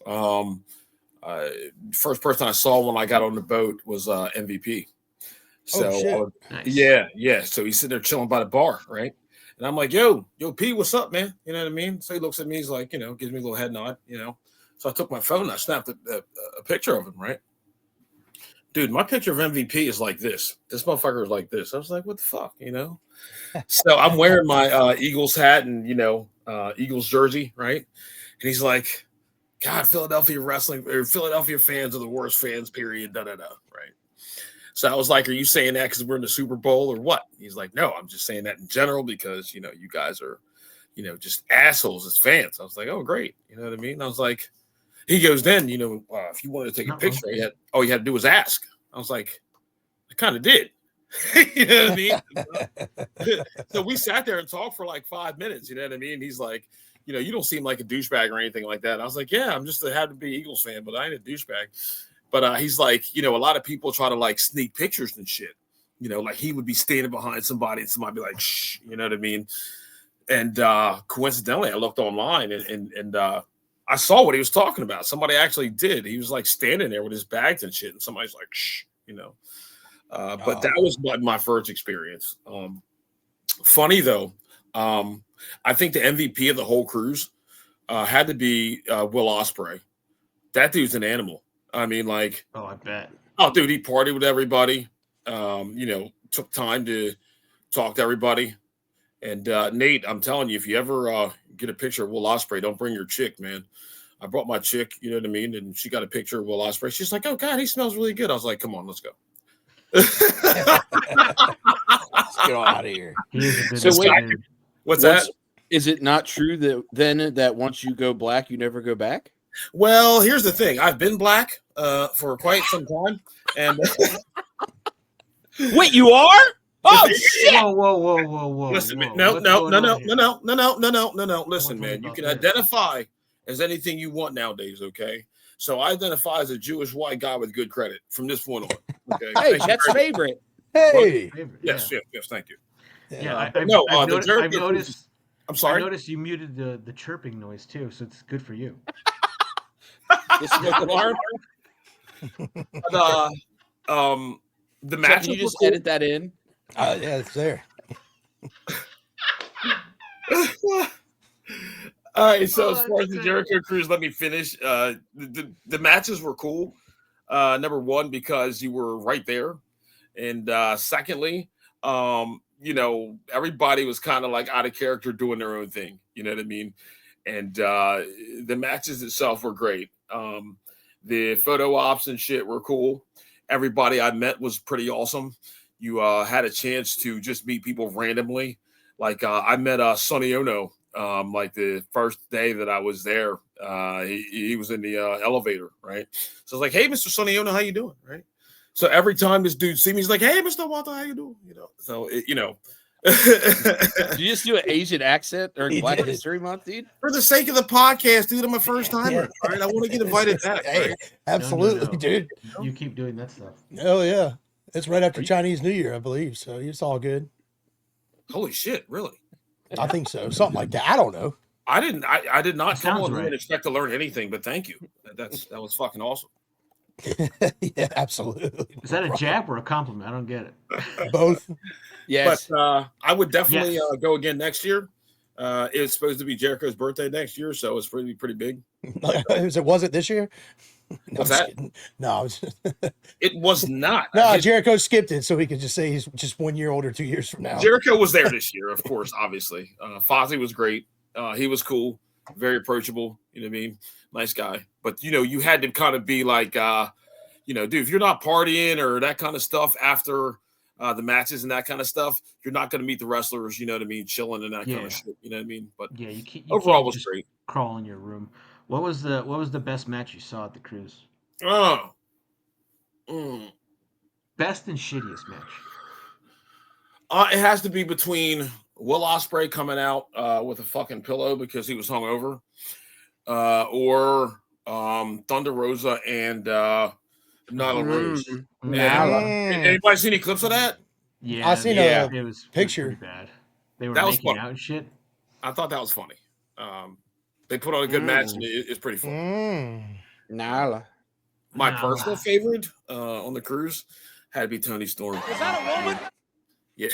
Uh, First person I saw when I got on the boat was MVP. Oh So shit. Nice. yeah. So he's sitting there chilling by the bar, right? And I'm like, yo, P, what's up, man? You know what I mean? So he looks at me, he's like, gives me a little head nod, So I took my phone and I snapped a picture of him, right? Dude, my picture of MVP is like this. This motherfucker is like this. I was like, what the fuck? So I'm wearing my Eagles hat and Eagles jersey, right? And he's like, God, Philadelphia wrestling or Philadelphia fans are the worst fans, period. Da da da. Right. So I was like, are you saying that because we're in the Super Bowl or what? He's like, no, I'm just saying that in general because you guys are, just assholes as fans. I was like, oh, great. You know what I mean? I was like, he goes, then, if you wanted to take a Not wrong. picture, all you had to do was ask. I was like, I kind of did. You know what I mean? So we sat there and talked for like 5 minutes. You know what I mean? He's like, you don't seem like a douchebag or anything like that. And I was like, yeah, I'm just a happy to be Eagles fan, but I ain't a douchebag. But he's like, a lot of people try to like sneak pictures and shit. Like he would be standing behind somebody and somebody be like, shh, you know what I mean? And coincidentally, I looked online and I saw what he was talking about. Somebody actually did. He was like standing there with his bags and shit, and somebody's like, shh. But that was my first experience. Funny though, I think the MVP of the whole cruise had to be Will Ospreay. That dude's an animal. I mean, like, Oh, I bet. oh, dude, he partied with everybody. Took time to talk to everybody. And Nate, I'm telling you, if you ever get a picture of Will Ospreay, don't bring your chick, man. I brought my chick, you know what I mean, and she got a picture of Will Ospreay. She's like, "Oh God, he smells really good." I was like, "Come on, let's go." Let's get on out of here. He is a bit So of a wait, dude. What's that? Is it not true that once you go black, you never go back? Well, here's the thing. I've been black for quite some time, and Wait, you are? Oh shit! Whoa. listen, whoa. no. What's going on here? Listen, man, you about can this? identify as anything you want nowadays. Okay, so I identify as a Jewish white guy with good credit from this point on. Okay, Hey, Thank you Chet's very much. favorite. Hey. Favorite, Yes, yeah. yes, thank you. Yeah, But no, I've the Jericho I've noticed. I'm I sorry. noticed you muted the chirping noise too, so it's good for you. The smoke alarm. But, the Chet, match can you was just cool. edit that in? Yeah, it's there. All right, so as Oh, far that's as the good. Jericho cruise, let me finish. The matches were cool. Number one, because you were right there, and secondly, everybody was kind of like out of character doing their own thing. You know what I mean? And the matches itself were great. The photo ops and shit were cool. Everybody I met was pretty awesome. You had a chance to just meet people randomly. Like I met Sonny Ono like the first day that I was there. He was in the elevator, right? So I was like, "Hey, Mr. Sonny Ono, how you doing?" Right? So every time this dude see me, he's like, "Hey, Mr. Walter, how you doing?" So Did you just do an Asian accent during He Black did. History Month, dude? for the sake of the podcast, dude, I'm a first timer. Yeah. All right, I want to get invited back. Hey, Right? absolutely, No. dude. You keep doing that stuff. Oh yeah. It's right after Chinese New Year, I believe. So it's all good. Holy shit, really? I think so. Something like that. I don't know. I did not come Sounds on here right. and expect to learn anything, but thank you. That was fucking awesome. Yeah, absolutely. Is that a jab or a compliment? I don't get it. Both. Yes. But I would definitely Yes. go again next year. It's supposed to be Jericho's birthday next year, so it's pretty big. Was it this year? No, What's I'm just that? kidding. No, I was It was not. no. Jericho skipped it, so he could just say he's just 1 year older, 2 years from now. Jericho was there this year, of course, obviously. Fozzy was great. He was cool, very approachable. You know what I mean? Nice guy. But, you had to kind of be like, dude, if you're not partying or that kind of stuff after the matches and that kind of stuff, you're not going to meet the wrestlers, you know what I mean, chilling and that kind Yeah. of shit. You know what I mean? But Yeah, you overall can't was just great. crawl in your room. What was the best match you saw at the cruise? Oh. Mm. Best and shittiest match. It has to be between Will Ospreay coming out with a fucking pillow because he was hungover, or Thunder Rosa and Nyla Rose. Anybody see any clips of that? Yeah, I seen Yeah. it was picture. pretty bad. They were That was making fun. out and shit. I thought that was funny. They put on a good match, and it's pretty fun. Nala. My personal favorite on the cruise had to be Tony Storm. Is that a woman? Yeah.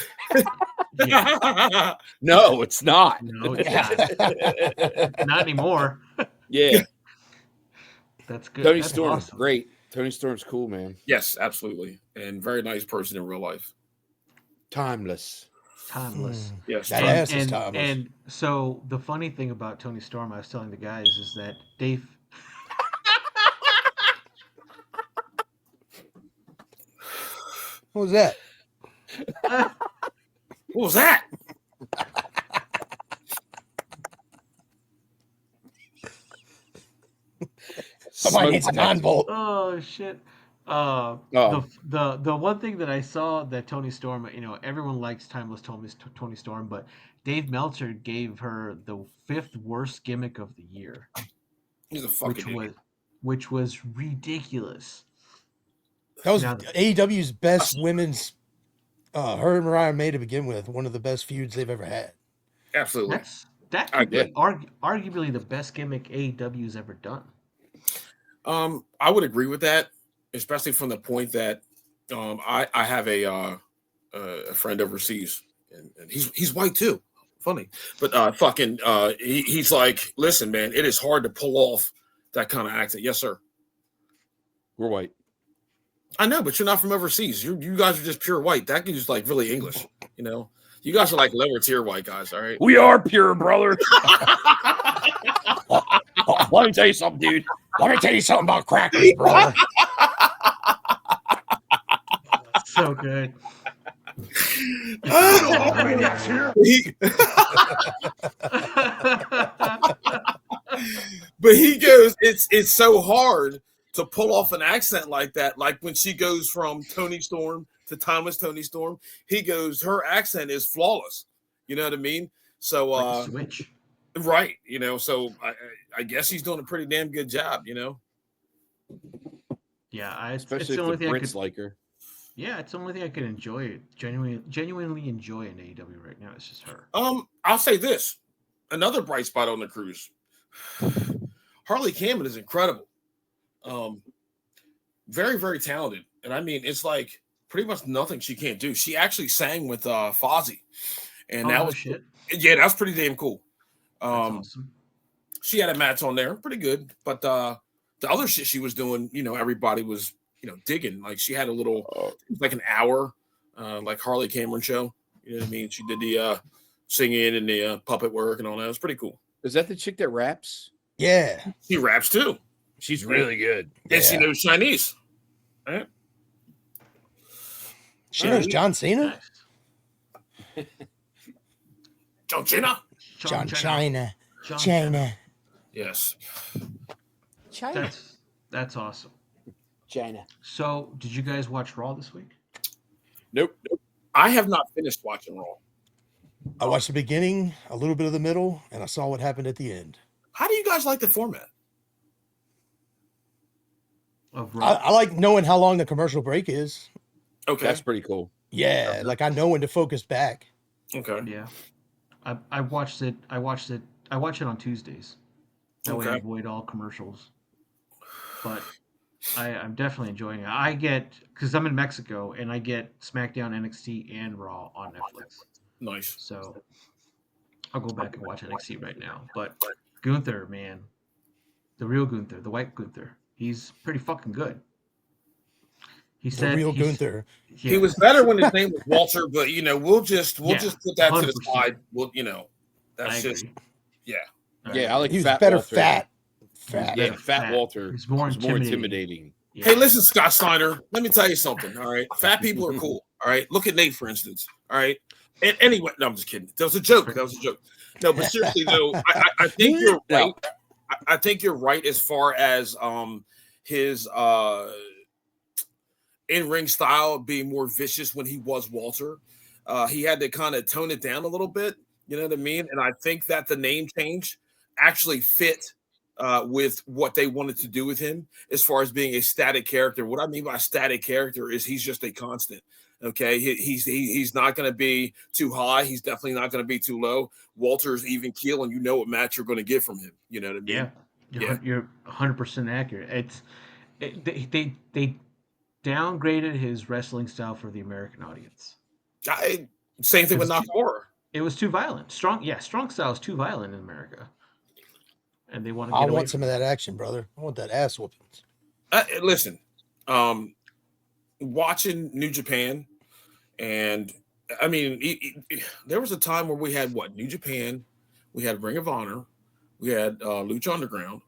Yeah. No, it's not. No, it's not anymore. Yeah. That's good. Tony That's Storm's awesome. great. Tony Storm's cool, man. Yes, absolutely. And very nice person in real life. Timeless. Timeless. Yes. That ass is timeless. And so the funny thing about Tony Storm, I was telling the guys, is that Dave. What was that? What was that? Somebody needs a 9-volt. Oh shit. Oh. The one thing that I saw that Tony Storm, everyone likes Timeless Tony Storm, but Dave Meltzer gave her the 5th worst gimmick of the year, He's a fucking idiot. which was ridiculous. That was Now- AEW's best women's. Her and Mariah May to begin with, one of the best feuds they've ever had. Absolutely. That I could be arguably the best gimmick AEW's ever done. I would agree with that, especially from the point that I have a friend overseas, and he's white too. Funny, but he's like, listen, man, it is hard to pull off that kind of accent. Yes, sir. We're white. I know, but you're not from overseas. You guys are just pure white. That is like really English. You guys are like lower tier white guys. All right. We are pure, brother. Let me tell you something, dude. Let me tell you something about crackers, brother. So good. But he goes, it's so hard to pull off an accent like that. Like when she goes from Tony Storm to Timeless Tony Storm, he goes, her accent is flawless. You know what I mean? So, Like a switch. right. So I guess he's doing a pretty damn good job, Yeah, Especially it's the only if the thing I Brits could. like her. Yeah, it's the only thing I could enjoy. Genuinely enjoy in AEW right now. It's just her. I'll say this. Another bright spot on the cruise. Harley Cameron is incredible. Very, very talented. And I mean, it's like pretty much nothing she can't do. She actually sang with Fozzy. And that was shit. Yeah, that's pretty damn cool. That's awesome. She had a match on there, pretty good. But the other shit she was doing, everybody was, digging. Like she had a little, like an hour, like Harley Cameron show. You know what I mean? She did the singing and the puppet work and all that. It was pretty cool. Is that the chick that raps? Yeah. She raps too. She's really good. And she knows Chinese. Right? She knows John Cena? John Cena? John China. John China. Yes. China. That's awesome. China. So, did you guys watch Raw this week? Nope. I have not finished watching Raw. I watched the beginning, a little bit of the middle, and I saw what happened at the end. How do you guys like the format? Of Raw? I like knowing how long the commercial break is. Okay. That's pretty cool. Yeah, like I know when to focus back. Okay. Yeah. I watched it. I watch it on Tuesdays. That way I Okay. avoid all commercials. But I'm definitely enjoying it. I get, because I'm in Mexico, and I get SmackDown, NXT, and Raw on Netflix. Nice. So I'll go back and watch NXT right now. But Gunther, man, the real Gunther, the white Gunther, he's pretty fucking good. He The said real he's- Gunther. Yeah. He was better when his name was Walter, but we'll just put that to the 100%. side. That's I just agree. yeah. Yeah, I like He was Fat better Walter. fat. Yeah, Fat Walter. He's more was intimidating. Yeah. Hey, listen, Scott Steiner. Let me tell you something. All right, fat people are cool. All right, look at Nate, for instance. All right, and anyway, no, I'm just kidding. That was a joke. No, but seriously though, I think you're right. I think you're right as far as his in-ring style being more vicious when he was Walter. He had to kind of tone it down a little bit. You know what I mean? And I think that the name change actually fit with what they wanted to do with him as far as being a static character. What I mean by static character is he's just a constant. Okay, he's not going to be too high. He's definitely not going to be too low. Walter's even keel, and you know what match you're going to get from him. You know what I mean? Yeah, you're 100% accurate. They downgraded his wrestling style for the American audience. Same thing with It's Nakamura. It was too violent. Strong style is too violent in America, and they want to I get away want some from of it. that action, brother. I want that ass whoopings. Listen, watching New Japan, and I mean, there was a time where we had what New Japan, we had Ring of Honor, we had Lucha Underground,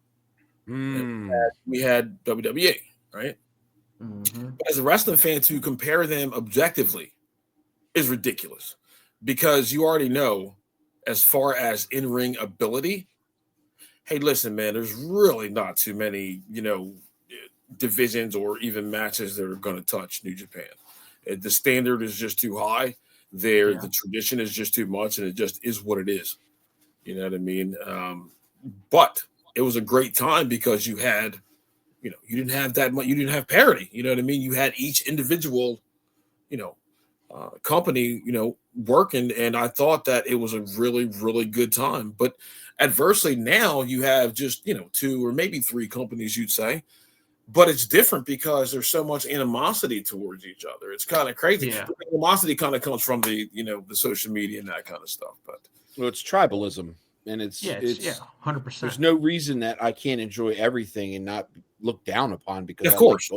and we had WWE, right? Mm-hmm. As a wrestling fan, to compare them objectively is ridiculous because you already know, as far as in-ring ability, hey, listen, man, there's really not too many, divisions or even matches that are going to touch New Japan. The standard is just too high. The tradition is just too much, and it just is what it is. You know what I mean? But it was a great time because you had, you didn't have that much. You didn't have parity. You know what I mean? You had each individual, company, working, and I thought that it was a really, really good time. But adversely, now you have just, two or maybe three companies, you'd say, but it's different because there's so much animosity towards each other. It's kind of crazy. Yeah. The animosity kind of comes from the, the social media and that kind of stuff. But it's tribalism, and it's 100%. There's no reason that I can't enjoy everything and not look down upon because of course,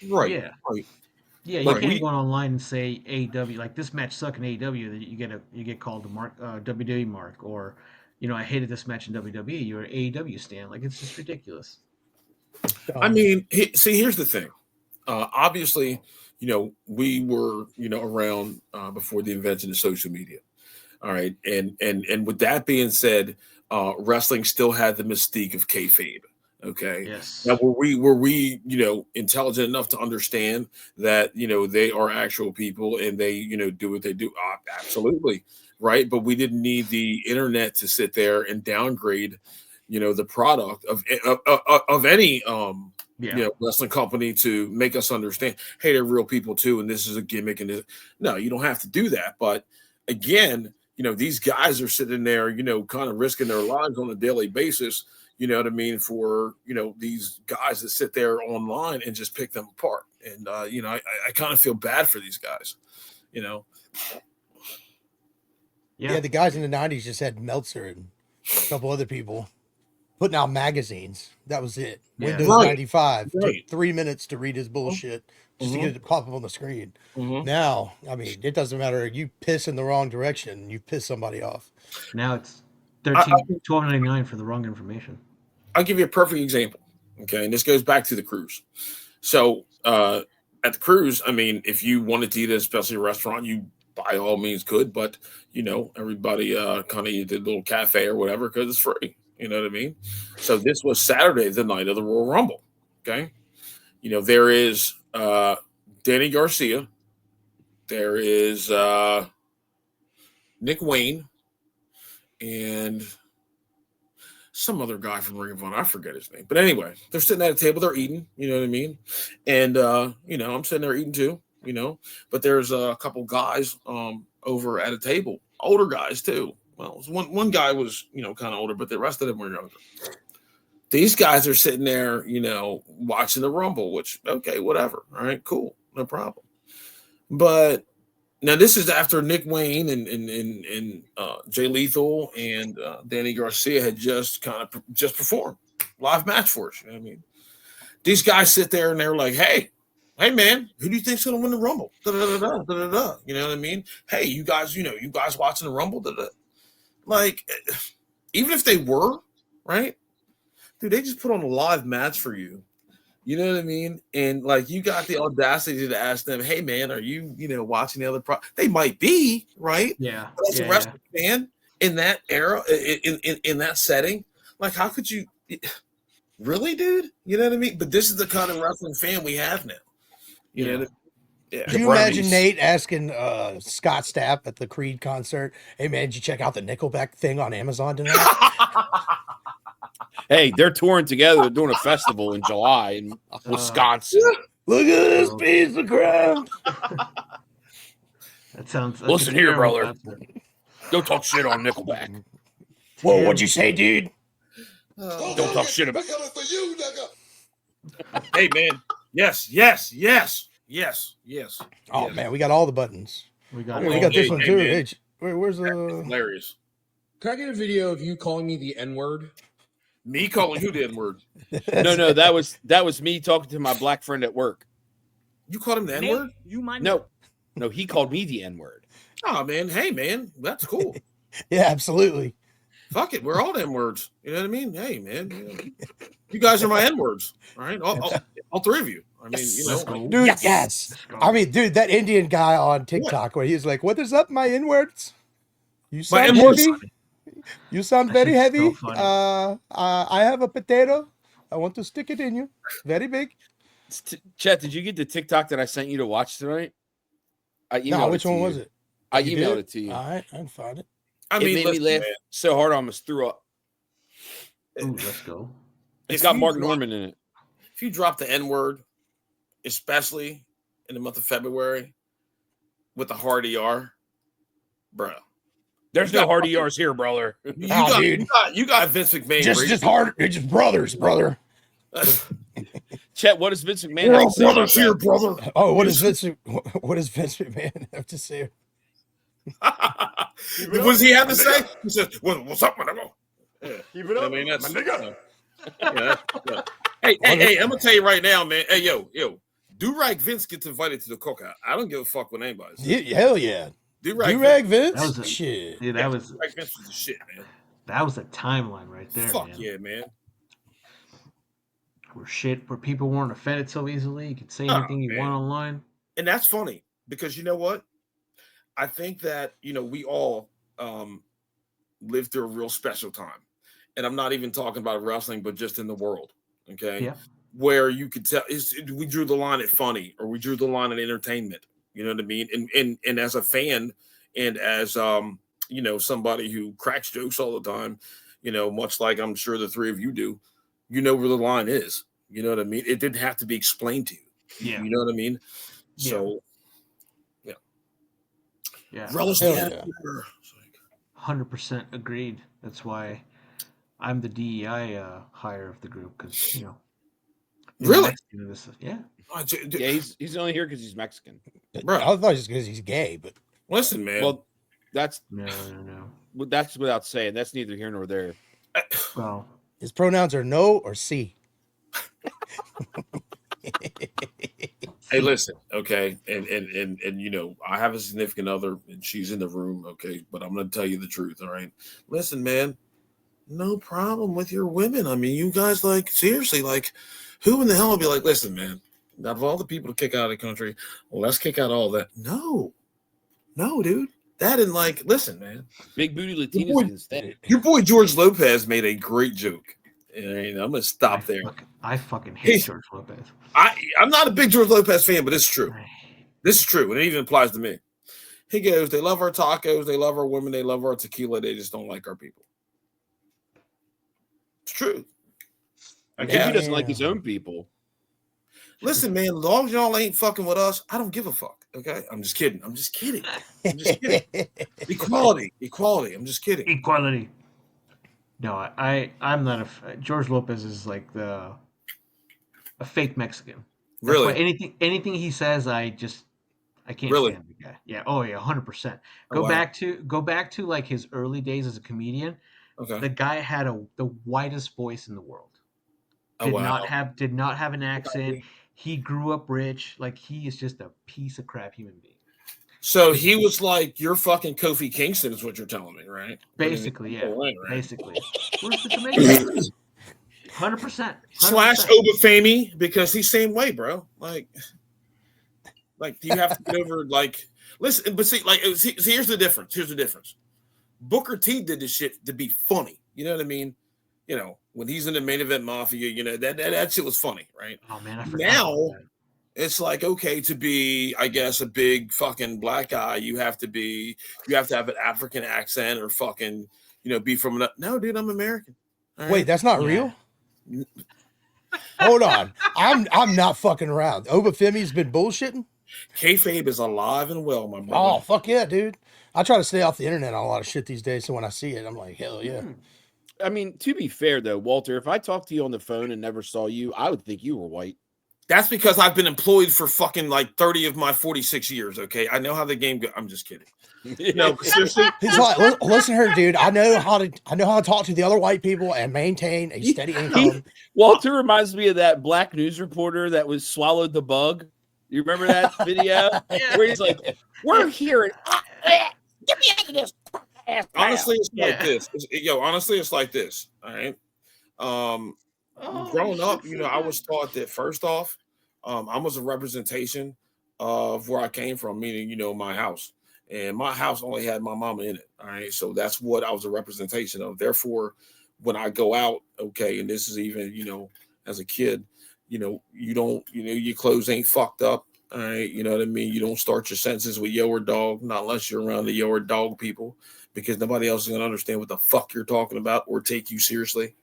right. Yeah. Right. Yeah, you can't go online and say AEW like this match suck in AEW. That you get called a WWE mark, or I hated this match in WWE. You're an AEW stan. Like it's just ridiculous. I mean, here's the thing. Obviously, we were around before the invention of social media. All right, and with that being said, wrestling still had the mystique of kayfabe. Okay. Yes. Now, were we intelligent enough to understand that they are actual people and they do what they do? Absolutely, right. But we didn't need the internet to sit there and downgrade, the product of any wrestling company to make us understand. Hey, they're real people too, and this is a gimmick. And no, you don't have to do that. But again, these guys are sitting there, kind of risking their lives on a daily basis. You know what I mean? For, these guys that sit there online and just pick them apart. And, I kind of feel bad for these guys, Yeah, the guys in the 90s just had Meltzer and a couple other people putting out magazines. That was it. Yeah. Windows 95 took 3 minutes to read his bullshit just to get it to pop up on the screen. Now, I mean, it doesn't matter. You piss in the wrong direction, you piss somebody off. Now it's $12.99 for the wrong information. I'll give you a perfect example. Okay. And this goes back to the cruise. So at the cruise, I mean, if you wanted to eat at a specialty restaurant, you by all means could, but everybody kind of eat at a little cafe or whatever because it's free. You know what I mean? So this was Saturday, the night of the Royal Rumble. Okay. There is Danny Garcia. There is Nick Wayne and some other guy from Ring of Honor. I forget his name. But anyway, they're sitting at a table, they're eating, you know what I mean? And, I'm sitting there eating too, but there's a couple guys over at a table, older guys too. Well, one guy was, kind of older, but the rest of them were younger. These guys are sitting there, watching the Rumble, which, okay, whatever. All right, cool. No problem. But now this is after Nick Wayne and Jay Lethal and Danny Garcia had just performed live match for us. You know what I mean? These guys sit there and they're like, hey man, who do you think's gonna win the Rumble? Da, da, da, da, da, da, da. You know what I mean? Hey, you guys watching the Rumble? Da, da. Like, even if they were, right? Dude, they just put on a live match for you. You know what I mean? And like, you got the audacity to ask them, "Hey, man, are you, watching the other pro?" They might be, right? Yeah. But as a wrestling fan in that era, in that setting, like, how could you really, dude? You know what I mean? But this is the kind of wrestling fan we have now. You know what I mean? Yeah. Can you imagine Nate asking Scott Stapp at the Creed concert, "Hey, man, did you check out the Nickelback thing on Amazon tonight?" Hey, they're touring together. They're doing a festival in July in Wisconsin. Look at this piece of crap. That sounds. Listen here, brother. Don't talk shit on Nickelback. Whoa, what'd you say, dude? Don't talk shit about. For you, nigga. Hey, man. Yes. Oh man, we got all the buttons. We got this one too. man. Hey, where's the Hilarious. Can I get a video of you calling me the N-word? Me calling you the N-word. No, that was me talking to my black friend at work. You called him the N-word? No, he called me the N-word. Oh, man. Hey, man. That's cool. Yeah, absolutely. Fuck it. We're all N-words. You know what I mean? Hey, man. You guys are my N-words. All right? All three of you. I mean, you know. Dude, yes. I mean, dude, that Indian guy on TikTok where he's like, what is up, my N-words? You sound heavy. You sound very heavy. I have a potato. I want to stick it in you. Very big. Chet, did you get the TikTok that I sent you to watch tonight? No, which one was it? I emailed it to you. All right, I can find it. It made me laugh so hard I almost threw up. Ooh, let's go. It's got Mark Norman in it. If you drop the N-word, especially in the month of February with the hard ER, bro. There's no hard ERs here, brother. You got Vince McMahon. Just hard. It's just brothers, brother. Chet, what does Vince McMahon We're have all to say brothers about here, that? brother. Oh, what does Vince McMahon have to say? What does he have to say? He says, "What's up, my nigga?" Keep it up, I mean, that's my nigga. yeah. Hey, I'm gonna tell you right now, man. Hey, yo, Do-Rag Vince gets invited to the cookout. I don't give a fuck what anybody says. Yeah, hell yeah. Do-Rag Vince? Shit. Dude, Do-Rag Vince was the shit, man. That was a timeline right there. Fuck man. yeah, man. Where people weren't offended so easily. You could say anything you want online. And that's funny because you know what? I think that, we all lived through a real special time. And I'm not even talking about wrestling, but just in the world. Okay. Yeah. Where you could tell we drew the line at funny or we drew the line at entertainment. You know what I mean? And as a fan and as somebody who cracks jokes all the time, much like I'm sure the three of you do, you know where the line is. You know what I mean? It didn't have to be explained to you. Yeah. You know what I mean? Yeah. So yeah. Relish 100% agreed. That's why I'm the DEI hire of the group because really, yeah. Yeah, he's only here because he's Mexican. Bro, I thought just because he's gay, but listen, man. Well, that's no. That's without saying. That's neither here nor there. Well, his pronouns are no or C. Hey, listen, okay, and I have a significant other, and she's in the room, okay, but I'm going to tell you the truth, all right? Listen, man, no problem with your women. I mean, you guys, seriously, who in the hell will be like, listen, man, out of all the people to kick out of the country, well, let's kick out all that. No, dude, that and listen, man. Big booty Latinas can stay. Your boy George Lopez made a great joke. And I'm going to stop there. I fucking hate George Lopez. I'm not a big George Lopez fan, but it's true. This is true, and it even applies to me. He goes, they love our tacos, they love our women, they love our tequila, they just don't like our people. It's true. I guess he doesn't like his own people. Listen, man, as long as y'all ain't fucking with us, I don't give a fuck. Okay? I'm just kidding. Equality. I'm just kidding. Equality. No, I'm not George Lopez is like a fake Mexican. That's Really? Anything he says, I can't stand the guy. Yeah. Oh yeah, 100%. Go back to like his early days as a comedian. Okay. The guy had the whitest voice in the world. Did not have an accent. He grew up rich. Like he is just a piece of crap human being. So he was like your fucking Kofi Kingston is what you're telling me, right? Basically, yeah. Right? Basically. Where's the Jamaican? 100%. Slash Obafemi because he's same way, bro. Like you have to get over listen, but see, here's the difference. Booker T did this shit to be funny. You know what I mean? When he's in the main event mafia, that shit was funny, right? Oh man, I forgot now about that. it's okay to be, I guess, a big fucking black guy. You have to have an African accent or fucking, be from no, dude, I'm American. Right? Wait, that's not real? Hold on. I'm not fucking around. Obafemi's been bullshitting. Kayfabe is alive and well, my brother. Oh, fuck yeah, dude. I try to stay off the internet on a lot of shit these days, so when I see it, I'm like, hell yeah. I mean, to be fair though, Walter, if I talked to you on the phone and never saw you, I would think you were white. That's because I've been employed for fucking like 30 of my 46 years. Okay, I know how the game goes. I'm just kidding. No, seriously. He's like, listen here, dude. I know how to talk to the other white people and maintain a steady income. Walter reminds me of that black news reporter that was swallowed the bug. You remember that video where he's like, "We're here and get me out of this." Honestly, it's like this. Honestly, it's like this. All right. Growing up, I was taught that first off, I was a representation of where I came from, meaning, my house. And my house only had my mama in it. All right. So that's what I was a representation of. Therefore, when I go out, okay, and this is even, as a kid, you don't, your clothes ain't fucked up. All right. You know what I mean? You don't start your sentences with yo or dog, not unless you're around the yo or dog people, because nobody else is going to understand what the fuck you're talking about or take you seriously.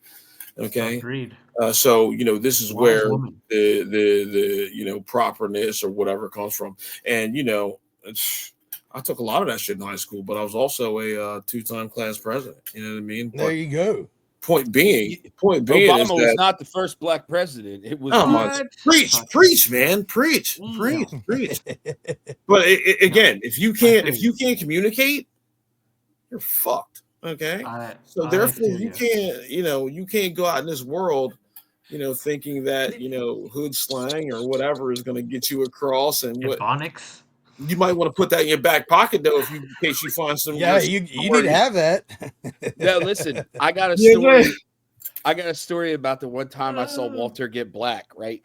Okay. Agreed. So this is where the properness or whatever comes from. And I took a lot of that shit in high school, but I was also a 2-time class president. You know what I mean? There you go. Point being Obama is was that, not the first black president. It was preach, man, preach. But again, if you can't communicate, you're fucked. Okay, so therefore you can't go out in this world, thinking that hood slang or whatever is going to get you across. And what Ebonics. You might want to put that in your back pocket though, in case you find some. Yeah, you need to have that. No, listen, I got a story. I got a story about the one time I saw Walter get black. Right,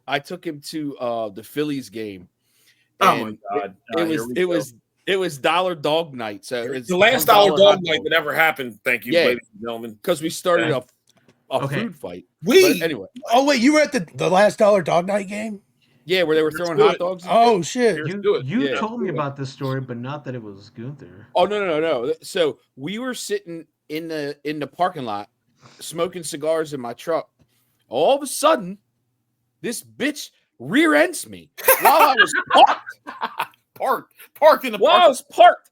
I took him to the Phillies game. Oh my god! It was Dollar Dog Night. So it's the last Dollar Dog Night that ever happened. Thank you, ladies and gentlemen. Because we started a food fight. But anyway. Oh wait, you were at the last Dollar Dog Night game? Yeah, where they were throwing hot dogs. Oh shit! You told me about this story, but not that it was Gunther. Oh no. So we were sitting in the parking lot, smoking cigars in my truck. All of a sudden, this bitch rear ends me while I was parked. Park in the park. I was parked.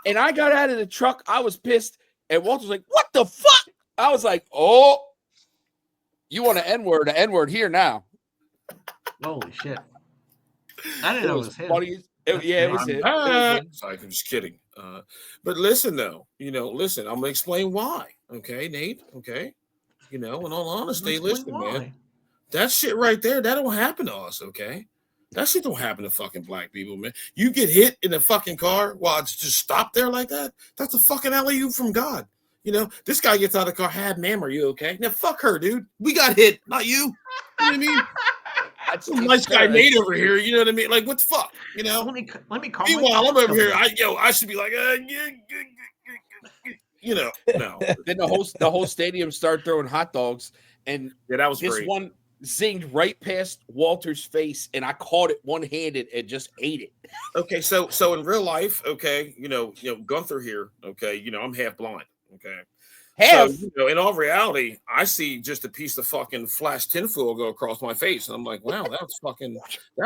And I got out of the truck. I was pissed. And Walter's like, "What the fuck?" I was like, "Oh, you want an N-word? An N-word here now." Holy shit. I didn't know it was him. Funny. It was him. Sorry, I'm just kidding. But listen, though. I'm going to explain why. Okay, Nate? Okay? In all honesty, listen, man. That shit right there, that don't happen to us, okay? That shit don't happen to fucking black people, man. You get hit in a fucking car while it's just stopped there like that, that's a fucking alley-oop from God. This guy gets out of the car, "Hi, ma'am, are you okay?" Now, fuck her, dude. We got hit, not you. You know what I mean? That's a nice guy Nate over here. You know what I mean? Like, what the fuck? Let me call. Meanwhile, I'm over here. I should be like, no. Then the whole stadium started throwing hot dogs, and that was this great. One zinged right past Walter's face, and I caught it one-handed and just ate it. Okay, so in real life, okay, Gunther here, okay, I'm half blind, okay. Half. So, in all reality, I see just a piece of fucking flash tinfoil go across my face, and I'm like, wow, that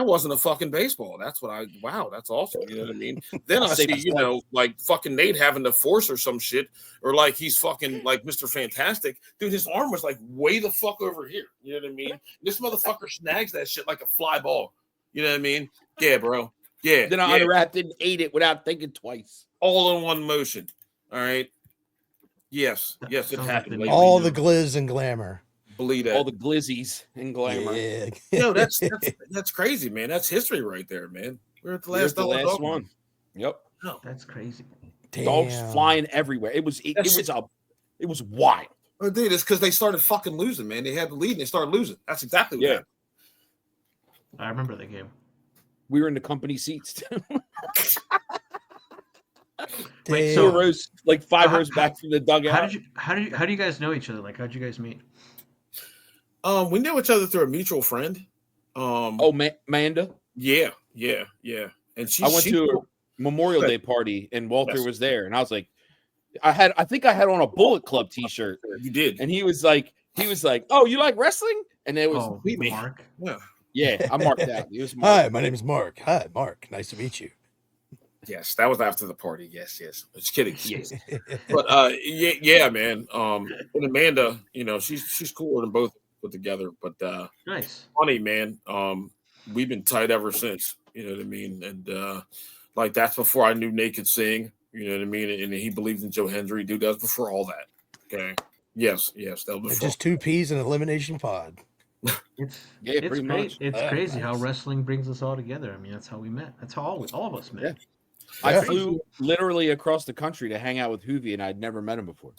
wasn't a fucking baseball. That's awesome. You know what I mean? Then I see, like fucking Nate having to force or some shit, or like he's fucking like Mr. Fantastic. Dude, his arm was like way the fuck over here. You know what I mean? This motherfucker snags that shit like a fly ball. You know what I mean? Yeah, bro. Yeah. Then I unwrapped it and ate it without thinking twice. All in one motion. All right. Yes, it happened. All the glizz and glamour. Believe that. All the glizzies and glamour. Yeah. That's crazy, man. That's history right there, man. We're at the last one. Yep. Oh. That's crazy. Damn. Dogs flying everywhere. It was wild. Oh, dude, it's because they started fucking losing, man. They had the lead and they stared losing. That's exactly what happened. I remember the game. We were in the company seats too. Wait, so rows, like 5 rows back from the dugout. How do you guys know each other? Like, how'd you guys meet? We know each other through a mutual friend. Amanda. Yeah. And I went to a Memorial Day party, and Walter was there, and I was like, I think I had on a Bullet Club T-shirt. You did, and he was like, He was like, "Oh, you like wrestling?" And it was me. Mark. Yeah, I'm marked out. He was Hi, my name is Mark. Hi, Mark. Nice to meet you. Yes, that was after the party. Yes. Just kidding. Yes. But yeah, man. And Amanda, she's cooler than both put together. But nice. Funny, man. We've been tight ever since. You know what I mean? And like that's before I knew Nate could sing. You know what I mean? And he believed in Joe Hendry. Dude, that was before all that. Okay. Yes, that was before. Just 2 peas in an elimination pod. It's pretty much. It's crazy how wrestling brings us all together. I mean, that's how we met. That's how all of us met. Yeah. I flew literally across the country to hang out with Hoovy, and I'd never met him before.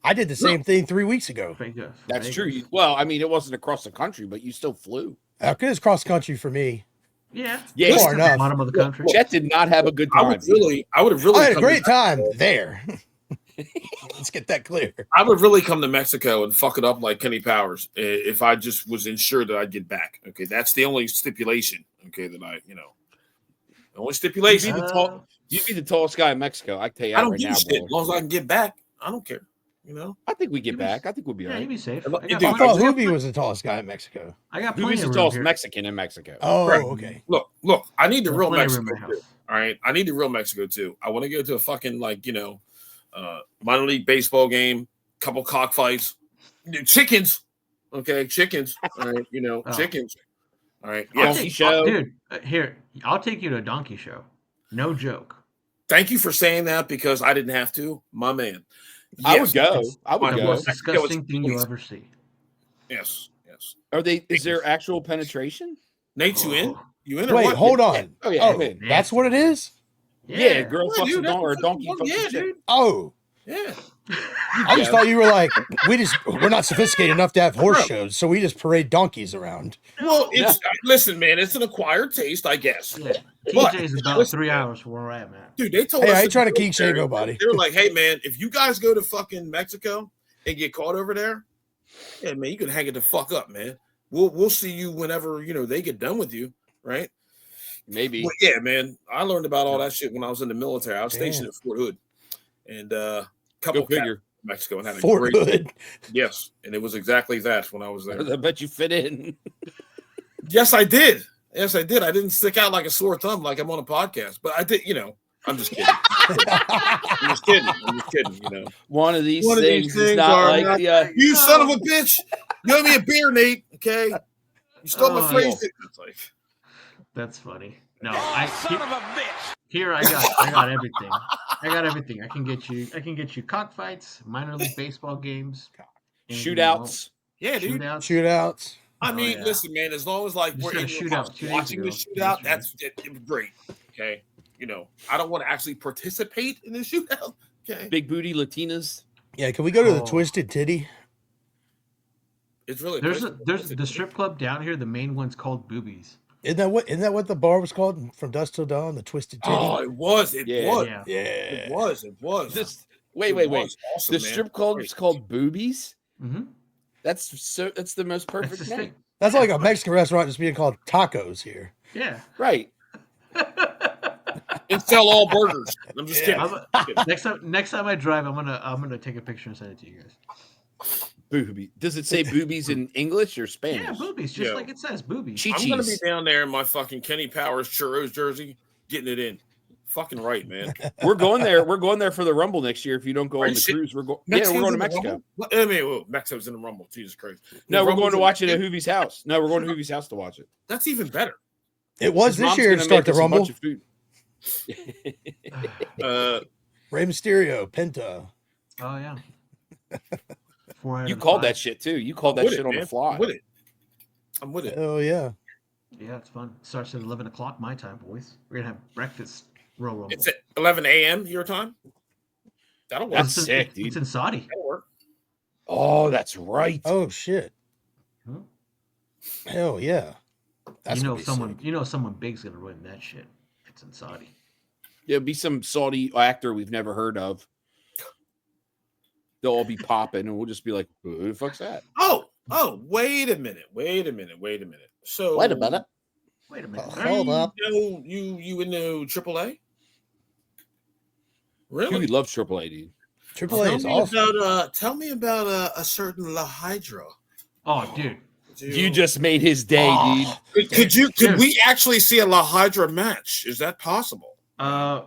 I did the same thing 3 weeks ago. That's true. Well, I mean, it wasn't across the country, but you still flew. Okay, it's cross country for me. Yeah, far enough. Bottom of the country. Chet did not have a good time. I had a great time there. Let's get that clear. I would really come to Mexico and fuck it up like Kenny Powers if I just was ensured that I'd get back. Okay, that's the only stipulation. Okay, that the only stipulation. You'd be the tallest guy in Mexico. I can tell you. I don't right give now, a shit. bro. As long as I can get back, I don't care. I think we get back. I think we'll be all right. You'd be safe. I thought Hoovy was the tallest guy in Mexico. I got plenty Hoovie's of the room tallest here. Mexican in Mexico. Oh, Correct. okay. Look. I need the real Plenty of room Mexico in my too. house. All right, I need the real Mexico too. I want to go to a fucking minor league baseball game, couple cockfights, chickens. Okay, chickens. All right, chickens. All right, Donkey show, dude. Here, I'll take you to a donkey show. No joke. Thank you for saying that because I didn't have to, my man. I would go. I would The go. most disgusting thing you'll ever see. Yes. Is there actual penetration? Nate, you in? You in? Or Wait, what? hold on. Oh yeah, I'm in. That's what it is? Yeah, girl fucks dude, a donkey or a donkey fucks a chick. dude. Oh. Yeah. I just thought you were like, we're not sophisticated enough to have horse shows, so we just parade donkeys around. Well, listen, man, it's an acquired taste, I guess. Yeah. But, TJ's about 3 hours from where I'm at. Dude, they told us. Hey, I ain't trying to kink shame nobody. They were like, hey, man, if you guys go to fucking Mexico and get caught over there, yeah, man, you can hang it the fuck up, man. We'll see you whenever, they get done with you, right? Maybe. But yeah, man, I learned about all that shit when I was in the military. I was stationed at Fort Hood. And couple figure. Mexico and had a Fort great Hood. Yes, and it was exactly that when I was there. I bet you fit in. Yes, I did. I didn't stick out like a sore thumb like I'm on a podcast, but I did. I'm just kidding. I'm just kidding. One of these things is not like you son of a bitch. You owe me a beer, Nate. Okay, you stole my phrase. It's like, that's funny. No, son of a bitch. Here I got everything. I can get you cockfights, minor league baseball games, shootouts. Yeah, dude. Shootouts. I mean, listen, man. As long as we're in your house watching the shootout, that's great. Okay, I don't want to actually participate in the shootout. Okay, big booty Latinas. Yeah, can we go to the Twisted Titty? It's really there's the strip club down here. The main one's called Boobies. Isn't that what the bar was called from Dusk Till Dawn? The Twisted Titty. Oh, it was. It was. Yeah. It was. Wait. Awesome, the strip club is called Boobies. Mm-hmm. That's the most perfect name. That's like a Mexican restaurant just being called Tacos here. Yeah. Right. And sell all burgers. I'm just kidding. Next time I drive, I'm gonna take a picture and send it to you guys. Booby. Does it say boobies in English or Spanish? Yeah, boobies, just like it says, boobies. I'm gonna be down there in my fucking Kenny Powers churros jersey, getting it in. Fucking right, man. We're going there. We're going there for the Rumble next year. If you don't go on the cruise, we're going to Mexico. I mean, Mexico's in the Rumble. Jesus Christ. No, we're going to watch it at Hoovie's house. No, we're going to Hoovie's house to watch it. That's even better. It was this year to start the Rumble. Rey Mysterio, Penta. Oh yeah. You called that shit too. You called that shit on the fly. I'm with it. Oh yeah. Yeah, it's fun. It starts at 11 o'clock my time, boys. We're gonna have breakfast. Royal Rumble. It's at 11 a.m. your time. That'll work. That's sick, dude. It's in Saudi. That'll work. Oh, that's right. Oh shit. Huh? Hell yeah. That's someone big's gonna run that shit. It's in Saudi. There'll be some Saudi actor we've never heard of. They'll all be popping, and we'll just be like, "Who the fuck's that?" Oh, wait a minute. So Wait a minute. Hold up. You into AAA? Really? He loves AAA, dude. Triple A is awesome. Tell me about a certain La Hydra. Oh, dude. You just made his day, dude. Could we actually see a La Hydra match? Is that possible?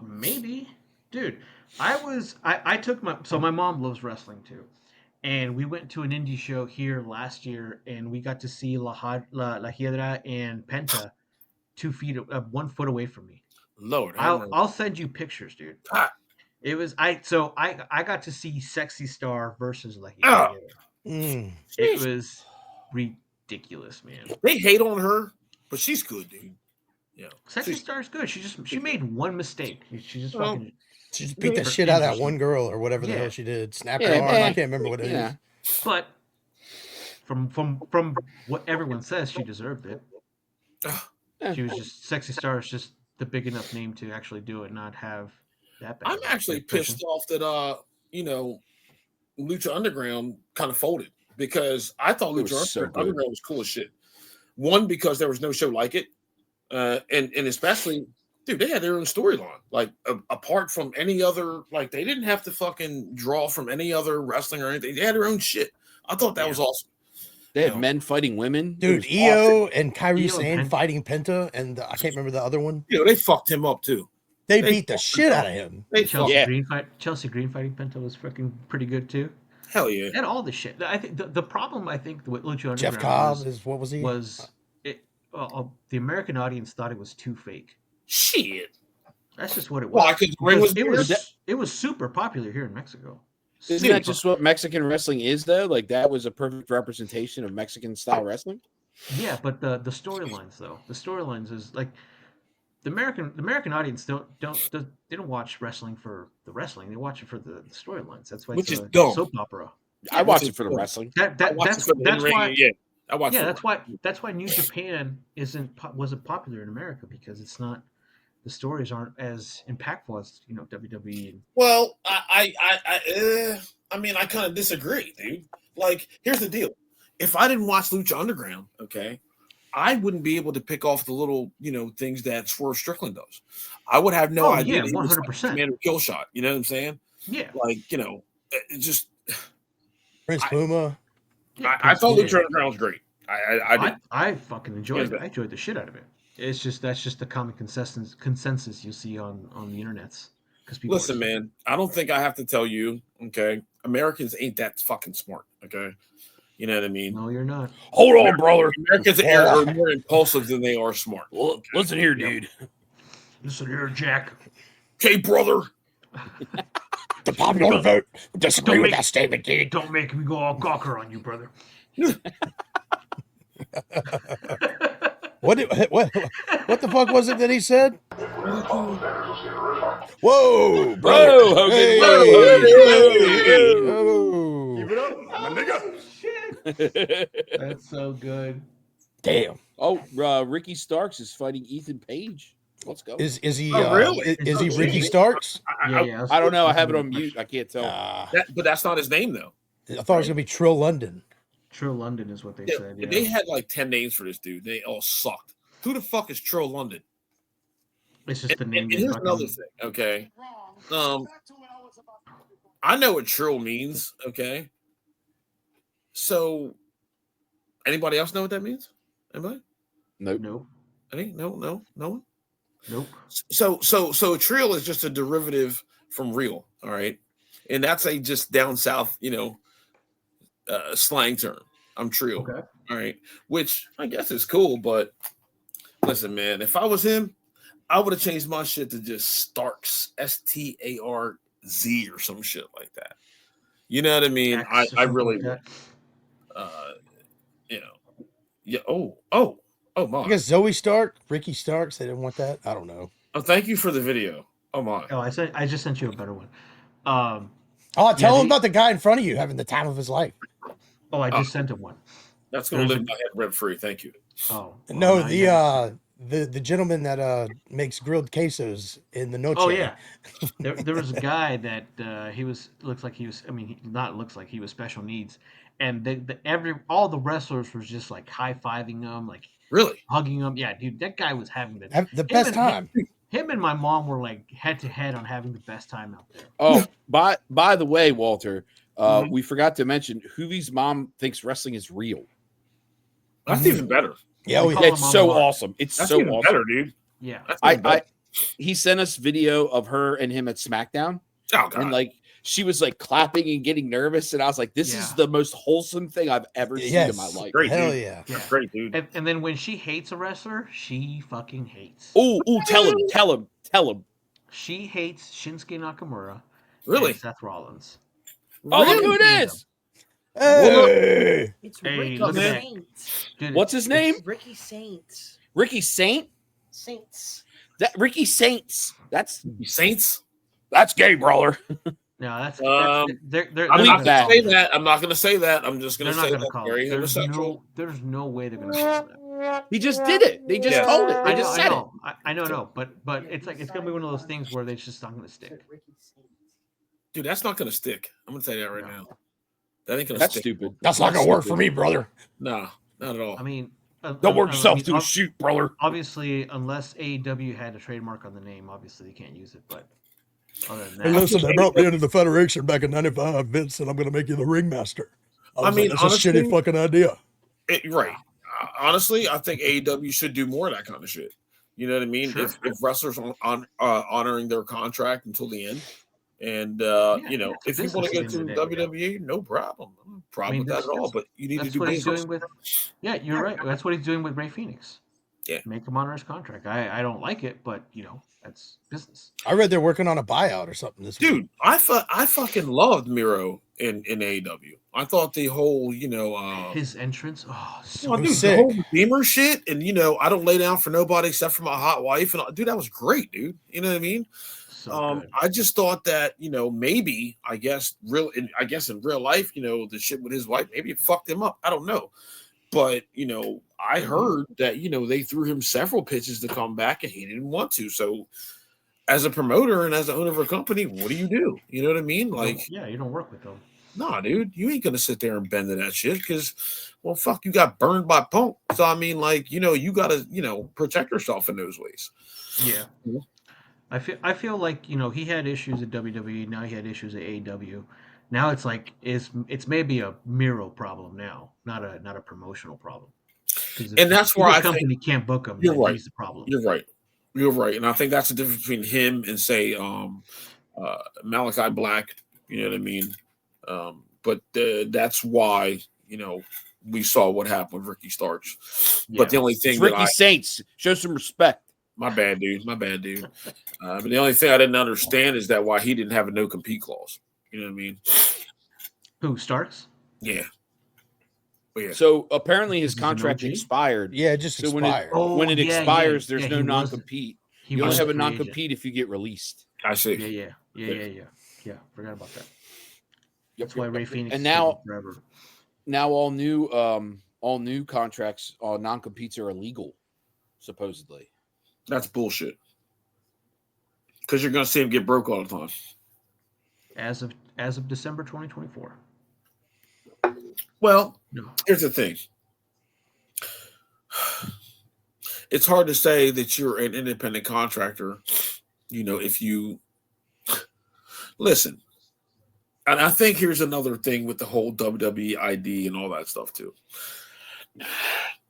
Maybe, dude. I took my mom loves wrestling too, and we went to an indie show here last year, and we got to see La Hiedra and Penta 2 feet, 1 foot away from me. Lord, I'll send you pictures, dude. Ah. It was I got to see Sexy Star versus La Hiedra. It was ridiculous, man. They hate on her, but she's good, dude. Yeah, Sexy Star's good. She made one mistake. She just fucking. She just beat the shit out of that one girl or whatever the hell she did. Snapped her arm. I can't remember what it is. But from what everyone says, she deserved it. She was just Sexy Star is just the big enough name to actually do it, not have that bad. I'm actually pissed off that Lucha Underground kind of folded because I thought Lucha Underground was cool as shit. One, because there was no show like it, and especially, dude, they had their own storyline. Like apart from any other, like they didn't have to fucking draw from any other wrestling or anything. They had their own shit. I thought that was awesome. They had men fighting women. Dude, Io and Kairi Sane fighting Penta, and I can't remember the other one. They fucked him up too. They beat the shit out of him. Chelsea Green fighting Penta was freaking pretty good too. Hell yeah. And all the shit. I think the problem with Lucha Underground Jeff Cobb the American audience thought it was too fake. Shit. That's just what it was. Well, it was super popular here in Mexico. Isn't that just what Mexican wrestling is, though? Like that was a perfect representation of Mexican style wrestling. Yeah, but the storylines, though, is like the American audience don't watch wrestling for the wrestling. They watch it for the storylines. That's why it's a soap opera. I watch it for the wrestling. That's why New Japan wasn't popular in America, because it's not. The stories aren't as impactful as WWE. Well, I mean, I kind of disagree, dude. Like, here's the deal: if I didn't watch Lucha Underground, okay, I wouldn't be able to pick off the little, things that Swerve Strickland does. I would have no idea. 100%. Commander Kill Shot. You know what I'm saying? Yeah. Like, it just Prince Puma. I thought Lucha Underground was great. I fucking enjoyed it. I enjoyed the shit out of it. That's just the common consensus you see on the internets. Listen, man, I don't think I have to tell you, okay? Americans ain't that fucking smart, okay? You know what I mean? No, you're not. Hold on, brother. Americans are more impulsive than they are smart. Well, okay? Listen here, dude. Listen here, Jack. Okay, brother. The popular vote disagree with that statement, dude. Don't make me go all gawker on you, brother. What the fuck was it that he said? Whoa, bro! Hogan! Whoa! Keep it up, my nigga. Shit. That's so good. Damn. Oh, Ricky Starks is fighting Ethan Page. Let's go. Is he? Really? Is he Ricky Starks? Yeah. I don't know. I have it on mute. I can't tell. But that's not his name, though. I thought it was gonna be Trill London. Trill London is what they said. Yeah. They had like 10 names for this dude. They all sucked. Who the fuck is Trill London? It's just the name. And here's another thing, okay? I know what Trill means, okay? So, anybody else know what that means? Anybody? Nope. Nope. No one? Nope. So Trill is just a derivative from real, all right? And that's a just down south, slang term. I'm Trill. Okay. All right. Which I guess is cool, but listen, man, if I was him, I would have changed my shit to just Starks, STARZ or some shit like that. You know what I mean? I really would. Yeah. Oh my. I guess Zoe Stark, Ricky Starks. They didn't want that. I don't know. Oh, thank you for the video. Oh my. Oh, I just sent you a better one. Tell him about the guy in front of you having the time of his life. Oh, I just sent him one. That's gonna live in my head rent free. Thank you. Oh no, the gentleman that makes grilled quesos in the Noche. Oh yeah, there was a guy that he was special needs, and all the wrestlers was just like high-fiving him, like really hugging him. Yeah, dude, that guy was having the best time. him and my mom were like head to head on having the best time out there. Oh, by the way, Walter, we forgot to mention Hoovie's mom thinks wrestling is real. That's even better. Yeah, it's so awesome. It's That's so even awesome, better, dude. Yeah, he sent us video of her and him at SmackDown, oh, God. and like she was like clapping and getting nervous, and I was like, "This is the most wholesome thing I've ever seen in my life." Great, hell dude. yeah, That's great, dude. And then when she hates a wrestler, she fucking hates. Oh, tell him. She hates Shinsuke Nakamura. Really? And Seth Rollins. Oh, look who it is! Hey, It's Hey, Ricky look at that. Saints. Dude, What's his name? Ricky Saints. Ricky Saint. Saints. That Ricky Saints. That's Saints. gay, brawler. No, that's I'm I'll not leave that. gonna say that. I'm not gonna say that. I'm just gonna they're say not gonna that call very it. homosexual. There's no way they're gonna call that. He just did it. They just told it. They just said it. I know, but it's like it's gonna be one of those things where they just not gonna stick. Dude, that's not gonna stick. I'm gonna tell you that right now. That ain't gonna That's stick. stupid. that's not gonna work for me, brother. No, not at all. I mean, Don't work yourself to a shoot, brother. Obviously, unless AEW had a trademark on the name, obviously they can't use it. But other than that, Hey, listen, they brought me into the Federation back in '95. Vince said, "I'm going to make you the ringmaster." I mean, it's honestly, a shitty fucking idea. Right. Honestly, I think AEW should do more of that kind of shit. You know what I mean? Sure. If wrestlers are honoring their contract until the end, and you know, if you want to go to WWE, no problem. No problem with that at all. But you need to do what he's business. doing with. Yeah, you're right. That's what he's doing with Ray Phoenix. Yeah, make him honor his contract. I don't like it, but you know that's business. I read they're working on a buyout or something this week. Dude, I fucking loved Miro in AEW. I thought the whole, you know, his entrance, dude, the whole Redeemer shit, and you know, I don't lay down for nobody except for my hot wife, and dude, that was great, dude. You know what I mean? I just thought that, you know, maybe in real life, you know, the shit with his wife, maybe it fucked him up. I don't know. But, you know, I heard that, you know, they threw him several pitches to come back and he didn't want to. So as a promoter and as the owner of a company, what do? You know what I mean? Like, yeah, you don't work with them. Nah, dude, you ain't gonna sit there and bend to that shit because, well, fuck, you got burned by Punk. So I mean, like, you know, you gotta, you know, protect yourself in those ways. Yeah. I feel like, you know, he had issues at WWE. Now he had issues at AEW. Now it's like it's maybe a Miro problem now, not a promotional problem. And that's where I company think can't book him. You're right. He's the problem. You're right. And I think that's the difference between him and say Malachi Black. You know what I mean? But that's why, you know, we saw what happened with Ricky Starks. Yeah. But the only thing it's Ricky Saints, show some respect. My bad, dude. But the only thing I didn't understand is that why he didn't have a no compete clause. You know what I mean? Who, Starks? Yeah. Yeah. So apparently his contract expired. Yeah, it just expired. When it expires, there's no non-compete. You only have a non-compete if you get released. I see. Yeah. Forgot about that. That's why Ray Phoenix. And now all new contracts, non-competes are illegal, supposedly. That's bullshit. Because you're going to see him get broke all the time. As of December 2024. Well, here's the thing. It's hard to say that you're an independent contractor, you know, if you listen. And I think here's another thing with the whole WWE ID and all that stuff too.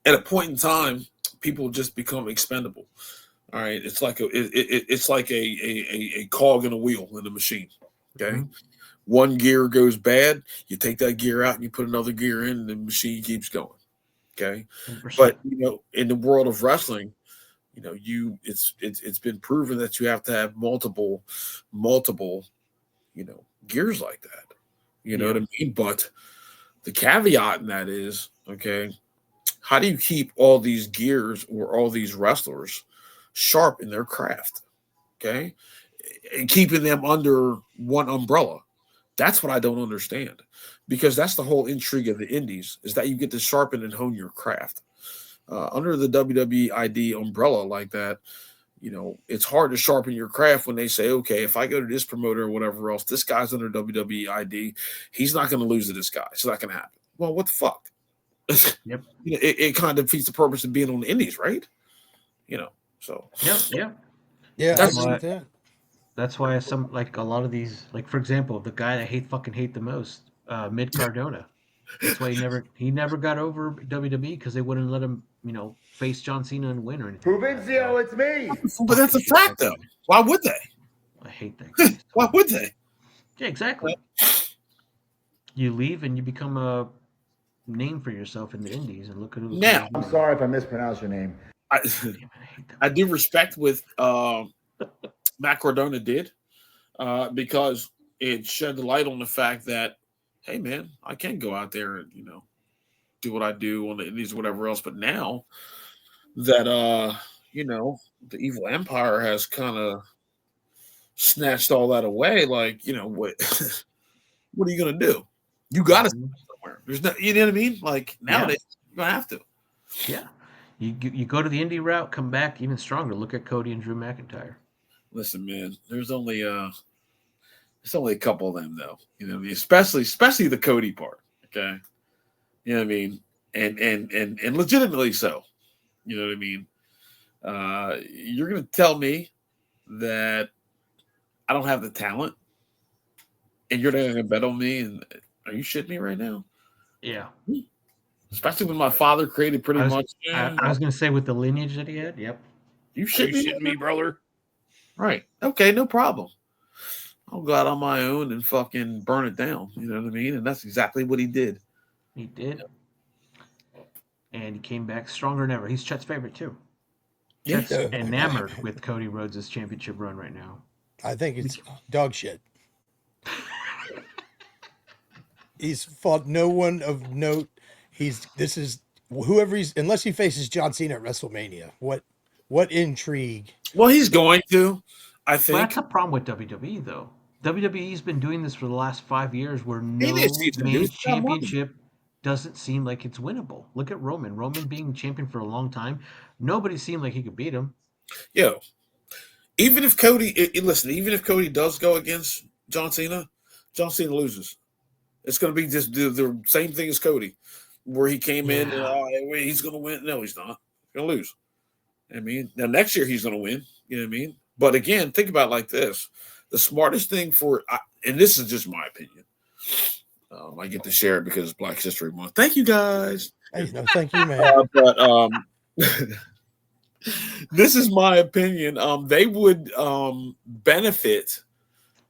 At a point in time, people just become expendable. All right, it's like a cog in a wheel in a machine. Okay, one gear goes bad, you take that gear out and you put another gear in, and the machine keeps going. Okay, 100%. But you know, in the world of wrestling, you know, it's been proven that you have to have multiple, you know, gears like that. You know what I mean? But the caveat in that is, okay, how do you keep all these gears or all these wrestlers sharp in their craft? Okay, and keeping them under one umbrella. That's what I don't understand, because that's the whole intrigue of the indies, is that you get to sharpen and hone your craft. Under the WWE ID umbrella like that, you know, it's hard to sharpen your craft when they say, okay, if I go to this promoter or whatever else, this guy's under WWE ID, he's not going to lose to this guy. It's not going to happen. Well, what the fuck? Yep. You know, it kind of defeats the purpose of being on the indies, right? You know, so. Yeah. Yeah, that's why some like a lot of these, like for example, the guy I fucking hate the most, Mid Cardona. That's why he never got over WWE because they wouldn't let him, face John Cena and win or anything. Provincio, it's me. But that's a fact, though. Why would they? I hate that guy. Why would they? Yeah, exactly. You leave and you become a name for yourself in the indies, and look at who. Now, I'm sorry if I mispronounced your name. I do respect what Matt Cardona did because it shed the light on the fact that, hey, man, I can go out there and, do what I do on the indies or whatever else. But now that, the evil empire has kind of snatched all that away, like, what what are you going to do? You got to somewhere. There's no, you know what I mean? Like nowadays, you're going to have to. Yeah. You go to the indie route, come back even stronger. Look at Cody and Drew McIntyre. Listen, man, there's only a couple of them though. You know what I mean? Especially the Cody part. Okay. You know what I mean? And legitimately so. You know what I mean? You're gonna tell me that I don't have the talent and you're not gonna bet on me, and are you shitting me right now? Yeah. Especially when my father created pretty much. I was going to say with the lineage that he had. Yep. You shitting me, brother? Right. Okay, no problem. I'll go out on my own and fucking burn it down. You know what I mean? And that's exactly what he did. He did. And he came back stronger than ever. He's Chet's favorite too. Chet's enamored with Cody Rhodes' championship run right now. I think it's dog shit. He's fought no one of note. Unless he faces John Cena at WrestleMania. What intrigue? Well, he's going to, I think. Well, that's the problem with WWE though. WWE's been doing this for the last 5 years where no main championship doesn't seem like it's winnable. Look at Roman. Roman being champion for a long time. Nobody seemed like he could beat him. Yo, even if Cody does go against John Cena loses. It's going to be just the same thing as Cody, where he came in and he's going to win. No, he's not. He's going to lose. I mean, now next year he's going to win. You know what I mean? But again, think about it like this. The smartest thing and this is just my opinion. I get to share it because it's Black History Month. Thank you, guys. Hey, no, thank you, man. But this is my opinion. They would benefit,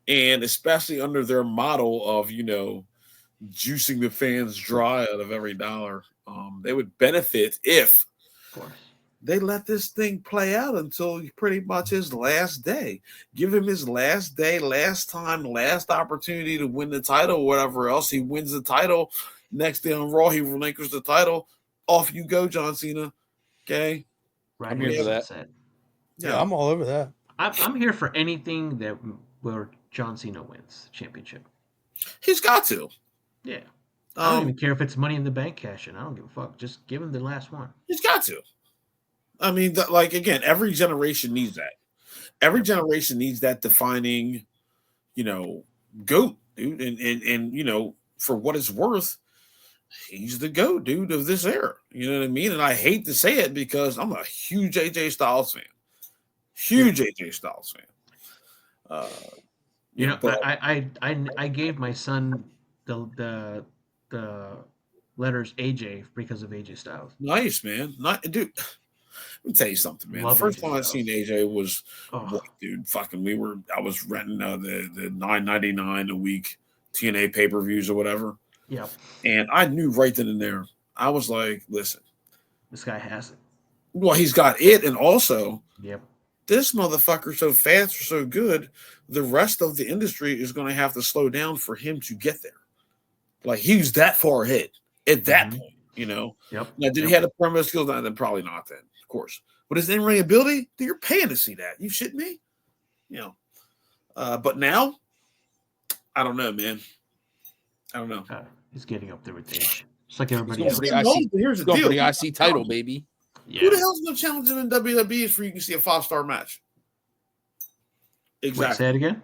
and especially under their model of, juicing the fans dry out of every dollar, they would benefit if they let this thing play out until pretty much his last day. Give him his last day, last time, last opportunity to win the title, whatever else. He wins the title. Next day on Raw, he relinquishes the title. Off you go, John Cena. Okay? Right. I'm here for that. Yeah, I'm all over that. I'm here for anything where John Cena wins the championship. He's got to. Yeah. I don't even care if it's Money in the Bank cash in. I don't give a fuck. Just give him the last one. He's got to. I mean, again, every generation needs that. Every generation needs that defining, GOAT, dude. And for what it's worth, he's the GOAT, dude, of this era. You know what I mean? And I hate to say it because I'm a huge AJ Styles fan. AJ Styles fan. But I gave my son the letters AJ because of AJ Styles. Nice, man. Dude. Let me tell you something, man. The first time I seen AJ was, dude, fucking. I was renting the $9.99 a week TNA pay-per-views or whatever. Yeah. And I knew right then and there. I was like, listen, this guy has it. Well, he's got it, and also, this motherfucker's so fast or so good, the rest of the industry is going to have to slow down for him to get there. Like, he's that far ahead at that point, Now, did he have the promo skills? No, then probably not then, of course. But his in-ring ability, dude, you're paying to see that. You shitting me? But now, I don't know, man. I don't know. He's getting up there with age. Just like everybody else. Here's the deal. The IC title, baby. Yeah. Who the hell's going to challenge him in WWE for you can see a 5-star match? Exactly. Wait, say it again.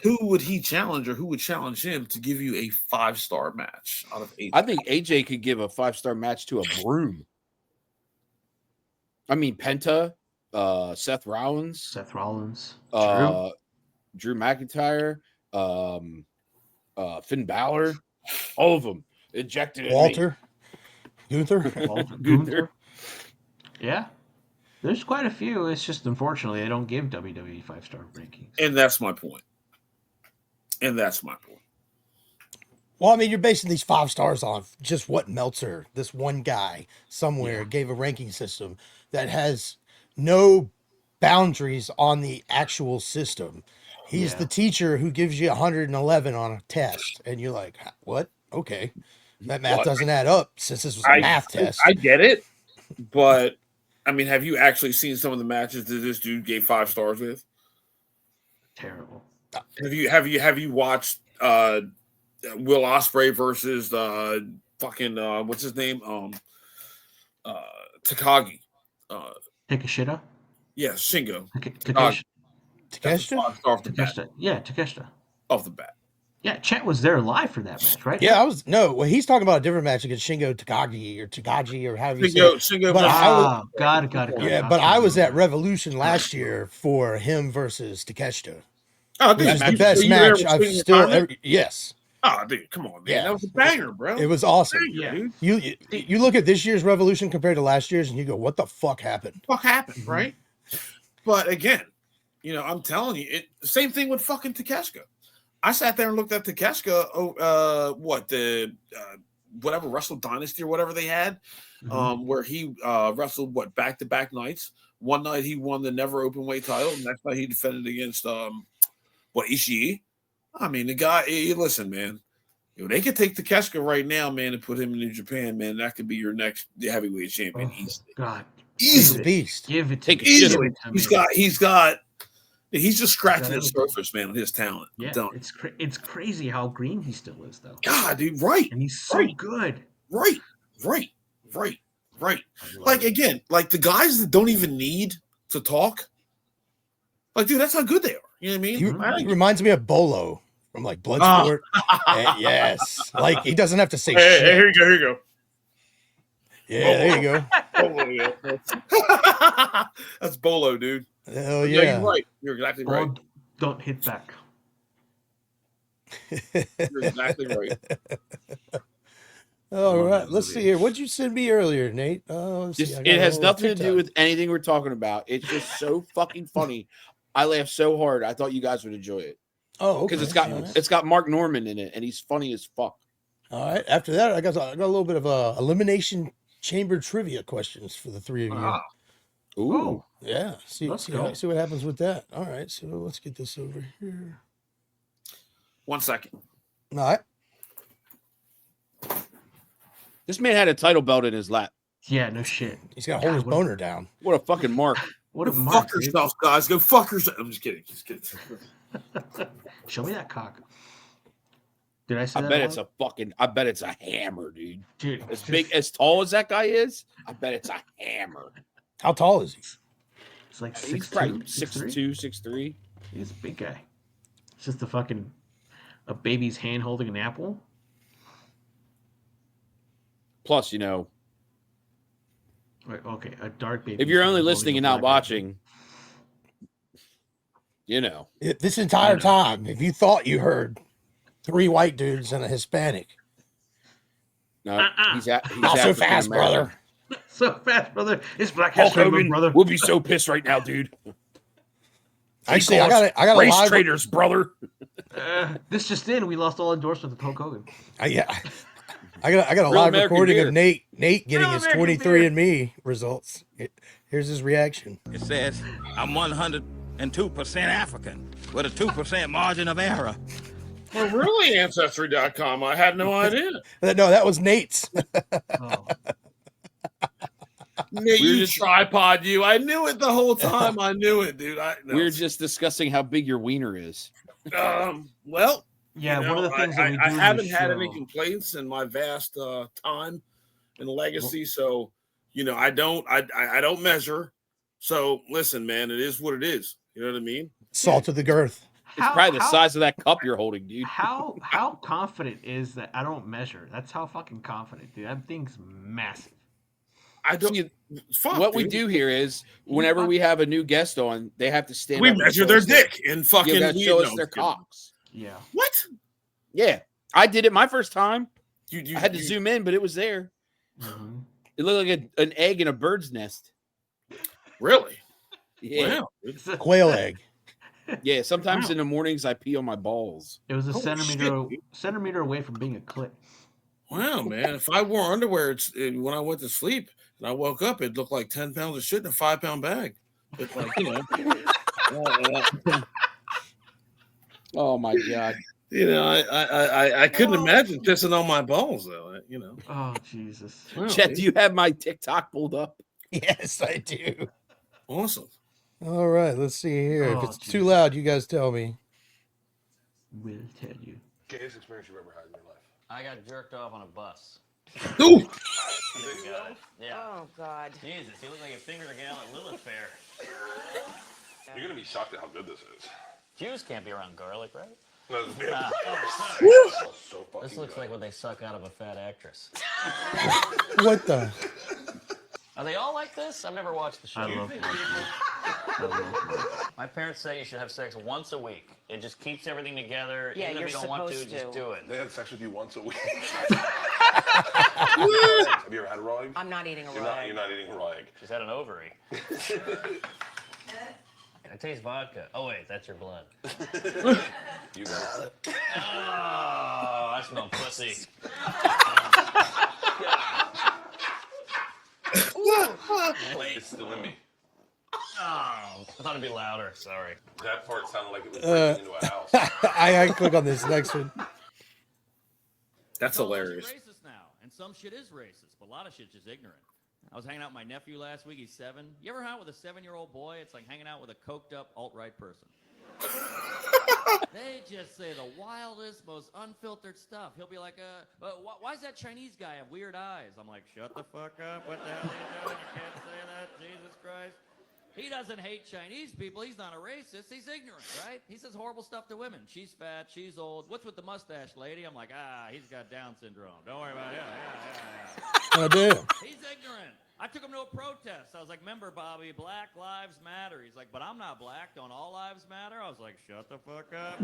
Who would he challenge, or who would challenge him to give you a 5-star match out of 8? I think AJ could give a 5-star match to a Broom. I mean, Penta, Seth Rollins. Seth Rollins. Drew McIntyre. Finn Balor. All of them ejected Walter. Gunther. Gunther. Yeah. There's quite a few. It's just unfortunately they don't give WWE 5-star rankings. And that's my point. Well, I mean, you're basing these 5 stars on just what Meltzer, this one guy somewhere, gave a ranking system that has no boundaries on the actual system. He's the teacher who gives you 111 on a test, and you're like, what? Okay. That math doesn't add up since this was a math test. I get it, but I mean, have you actually seen some of the matches that this dude gave 5 stars with? Terrible. Have you watched Will Ospreay versus fucking what's his name? Takagi. Takeshita? Yeah, Shingo. Takeshita. Takeshita? Yeah, Takeshita. Off the bat. Yeah, Chet was there live for that match, right? Yeah, well, he's talking about a different match against Shingo Takagi or however you say it. Shingo. But got it. Yeah, but I was at Revolution last year for him versus Takeshita. Oh, dude, which is the best match I've still yes. Oh, dude, come on, man. Yeah. That was a banger, bro. It was awesome. Banger, dude. You look at this year's Revolution compared to last year's and you go, what the fuck happened? Right? But again, I'm telling you, the same thing with fucking Takeshita. I sat there and looked at Takeshita, whatever Wrestle Dynasty or whatever they had, where he wrestled back-to-back nights. One night he won the never open weight title. Next night he defended against Ishii. I mean, the guy. Listen, man. They could take Takeshita right now, man, and put him in New Japan, man. That could be your next heavyweight champion. Easily. God, easily. Beast. Give it to Take easily. He's just scratching the surface, man, on his talent. Yeah, it's crazy how green he still is, though. God, dude, right. And he's so good. Right. Like, again, like the guys that don't even need to talk, like, dude, that's how good they are. You know what I mean? He reminds me of Bolo from, like, Bloodsport. Yes. Like, he doesn't have to say shit. Hey, here you go. Yeah, there you go. Bolo, yeah. That's Bolo, dude. Hell yeah. You're right. You're exactly right. Don't hit back. You're exactly right. All right. Let's see here. What'd you send me earlier, Nate? It has nothing to do with anything we're talking about. It's just so fucking funny. I laughed so hard. I thought you guys would enjoy it. Oh, okay. Because it's got Mark Norman in it, and he's funny as fuck. All right. After that, I got a little bit of elimination chamber trivia questions for the three of you. Ooh. Yeah. See what happens with that. All right. So let's get this over here. 1 second. All right. This man had a title belt in his lap. Yeah, no shit. He's got to hold his boner down. What a fucking mark. What a Go mark, fuck yourself, guys. Go fuck yourself. I'm just kidding. Show me that cock. Did I say that? I bet it's a hammer, dude. Dude, as tall as that guy is, I bet it's a hammer. How tall is he? It's like he's probably 6'2", 6'3". He's a big guy. It's just a baby's hand holding an apple. Plus, Right, okay, a dark baby. If you're only listening and not watching, This entire time, if you thought you heard 3 white dudes and a Hispanic. No, he's not so fast, brother. So fast, brother. It's Black Hulk History Hogan, Month, brother. We'll be so pissed right now, dude. Actually, I got race a live traitors, brother. This just in, we lost all endorsements with Hulk Hogan. Yeah. I got a live American recording beer. of Nate getting Real his American 23andMe results. Here's his reaction. It says, I'm 102% African with a 2% margin of error. Well, really, Ancestry.com. I had no idea. No, that was Nate's. Oh. Nate, you tripod, you. I knew it the whole time. I knew it, dude. We were just discussing how big your wiener is. Well, yeah, one of the things that we do I in haven't the had show- any complaints in my vast time and legacy. So, I don't measure. So listen, man, it is what it is. You know what I mean? Salt of the girth. It's probably the size of that cup you're holding, dude. How confident is that I don't measure? That's how fucking confident, dude. That thing's massive. I don't. See, Fuck, what we dude. do here is whenever we have a new guest on, they have to stand We up. measure their dick and fucking. You gotta show us their cocks. Yeah. What? Yeah, I did it my first time. You I had to zoom in, but it was there. Mm-hmm. It looked like an egg in a bird's nest. Really? Yeah. Wow. Quail egg. Yeah, sometimes in the mornings I pee on my balls. It was a Holy centimeter away from being a clit. Wow, man. If I wore underwear when I went to sleep and I woke up, it looked like 10 pounds of shit in a 5-pound bag. It's like, Oh my God. I couldn't imagine pissing on my balls though, Oh Jesus. Wow, Chet, dude. do you have my TikTok pulled up? Yes, I do. Awesome. All right, let's see here. If Oh, it's too Jesus. loud, you guys tell me. Will tell you. Gayest experience you've ever had in your life? I got jerked off on a bus. Ooh. Yeah. Oh God. Jesus, you look like you fingered a gal at Lilith Fair. You're gonna be shocked at how good this is. Jews can't be around garlic, right? No, this is so fucking This looks good. like what they suck out of a fat actress. What the? Are they all like this? I've never watched the show. I love it. My parents say you should have sex once a week. It just keeps everything together. Yeah, Even you're if you don't want to, supposed just to. do it. They had sex with you once a week. Have you ever had a raw egg? I'm not eating a You're raw not, egg. you're not eating a raw egg. She's had an ovary. I taste vodka. Oh wait, that's your blood. You got it. Oh, I smell pussy. It's still in me. Oh, I thought it'd be louder. Sorry. That part sounded like it was breaking into a house. I click on this next one. That's Some shit's hilarious. racist now, and some shit is racist, but a lot of shit's just ignorant. I was hanging out with my nephew last week. He's 7. You ever hang out with a 7-year-old boy? It's like hanging out with a coked-up alt-right person. They just say the wildest, most unfiltered stuff. He'll be like, why does that Chinese guy have weird eyes? I'm like, shut the fuck up. What the hell are you doing? You can't say that. Jesus Christ. He doesn't hate Chinese people. He's not a racist. He's ignorant, right? He says horrible stuff to women. She's fat. She's old. What's with the mustache lady? I'm like, he's got Down syndrome. Don't worry about it. Yeah. Oh, damn. He's ignorant. I took him to a protest. I was like, remember, Bobby, Black Lives Matter. He's like, but I'm not black. Don't all lives matter? I was like, shut the fuck up.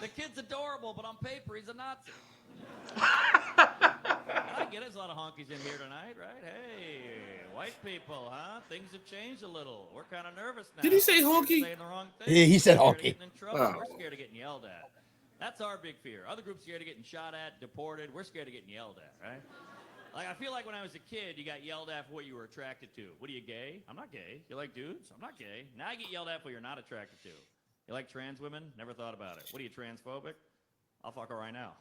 The kid's adorable, but on paper, he's a Nazi. I get it. There's a lot of honkies in here tonight, right? Hey, white people, huh? Things have changed a little. We're kind of nervous now. Did he say We're honky? saying the wrong thing. Yeah, he said We're scared of honky. getting in trouble. Oh. We're scared of getting yelled at. That's our big fear. Other groups scared of getting shot at, deported. We're scared of getting yelled at, right? Like, I feel like when I was a kid, you got yelled at for what you were attracted to. What are you, gay? I'm not gay. You like dudes? I'm not gay. Now I get yelled at for what you're not attracted to. You like trans women? Never thought about it. What are you, transphobic? I'll fuck her right now.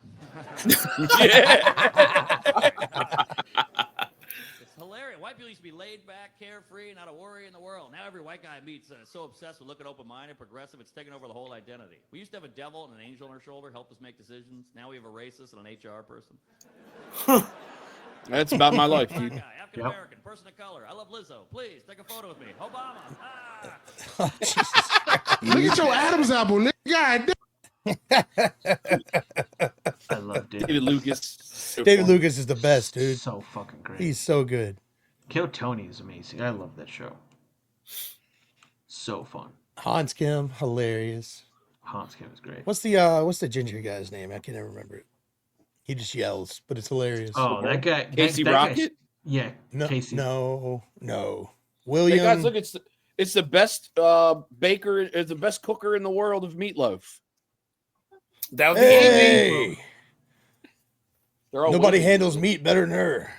It's hilarious. White people used to be laid back, carefree, not a worry in the world. Now every white guy I meet's so obsessed with looking open-minded, progressive, it's taken over the whole identity. We used to have a devil and an angel on our shoulder, help us make decisions. Now we have a racist and an HR person. That's about my life, Black dude. guy, African American, person of color. I love Lizzo. Please take a photo with me. Obama. Look at your Adam's apple, nigga. God I love David Lucas. So David funny. Lucas is the best, dude. So fucking great. He's so good. Kill Tony is amazing. I love that show. So fun. Hans Kim, hilarious. Hans Kim is great. What's the ginger guy's name? I can't ever remember it. He just yells, but it's hilarious. Oh, that guy. Casey that Rocket? guy's- Yeah, no, Casey. no. Hey William. guys, look, it's the best baker, it's the best cooker in the world of meatloaf. That would be Hey, They're all nobody women. handles meat better than her.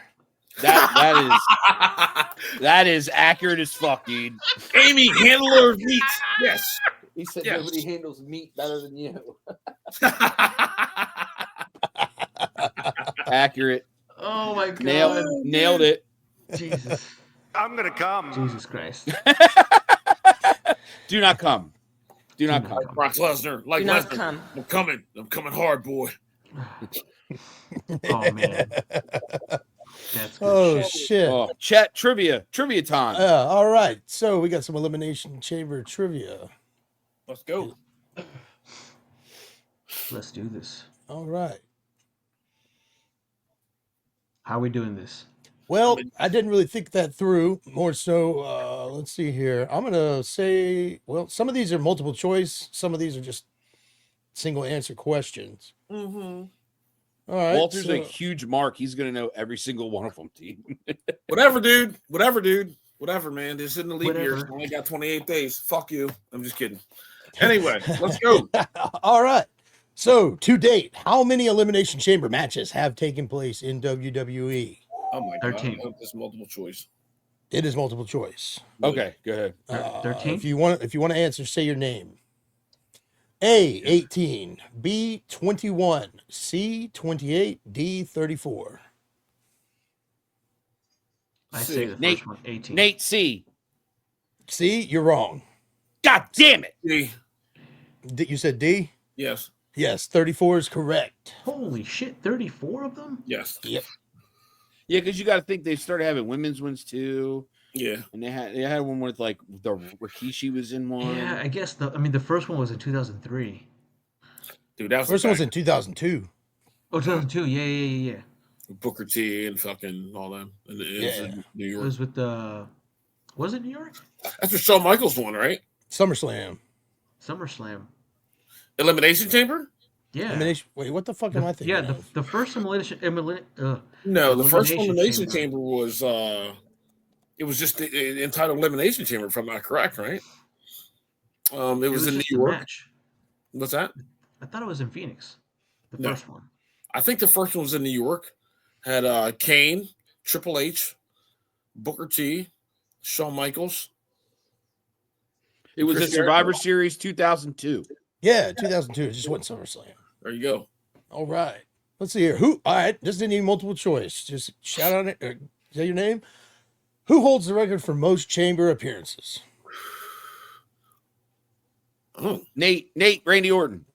That is accurate as fuck, dude. Amy, handler of meat. Yes. He said Yes. nobody handles meat better than you. Accurate. Oh my god. Nailed it. Jesus. I'm gonna come. Jesus Christ. Do not come. Do not come. Like Brock Lesnar. Like Do not Lesnar. come. I'm coming. I'm coming hard, boy. Oh man. That's good Oh shit. shit. Oh, chat trivia time. All right. So we got some elimination chamber trivia. Let's go. Let's do this. All right. How are we doing this? Well, I didn't really think that through. More so, let's see here. I'm gonna say, well, some of these are multiple choice. Some of these are just single answer questions. Mm-hmm. All right. Walter's a huge mark. He's gonna know every single one of them, team. Whatever, dude. Whatever, man. This isn't a leap year. Whatever. I only got 28 days. Fuck you. I'm just kidding. Anyway, let's go. All right. So, to date, how many Elimination Chamber matches have taken place in WWE? Oh my god. 13. I hope this is multiple choice. It is multiple choice. Okay, go ahead. 13. If you want to answer, say your name. A 18, B 21, C 28, D 34. I say the Nate, first one, 18. Nate C. C, you're wrong. God damn it. D. You said D? Yes. Yes, 34 is correct. Holy shit, 34 of them? Yes. Yep. Yeah, because you got to think they started having women's ones too, Yeah. and they had one with like the Rikishi was in one. Yeah, I guess the first one was in 2003. Dude, that was First one was in 2002. Oh, 2002. Yeah. Booker T and fucking all them. And it was in New It York. was with was it New York? That's what Shawn Michaels won, right? SummerSlam. SummerSlam. Elimination Chamber? Yeah. Elimination. Wait, what the fuck am I thinking? Yeah, of? the first elimination. No, the first Elimination Elimination Chamber. Chamber was it was just the entitled Elimination Chamber, if I'm not correct, right? It was in New just a York. match. What's that? I thought it was in Phoenix. The No. first one. I think the first one was in New York. Had Kane, Triple H, Booker T, Shawn Michaels. It was Chris a Survivor Jericho. Series 2002. Yeah, 2002. It just went SummerSlam. There you go. All right. Let's see here. Who? All right. This didn't need multiple choice. Just shout out it. Say your name. Who holds the record for most chamber appearances? Oh, Nate, Randy Orton.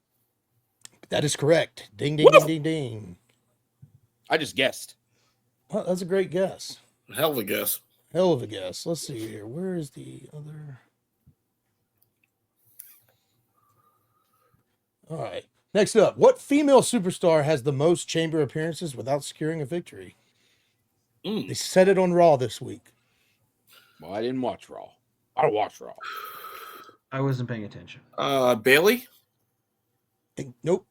That is correct. Ding, ding, ding, ding, ding. I just guessed. Well, that's a great guess. hell of a guess. Hell of a guess. Let's see here. Where is the other? All right. Next up, what female superstar has the most chamber appearances without securing a victory? They said it on Raw this week. Well, I didn't watch Raw. I don't watch Raw. I wasn't paying attention. Bailey? Nope.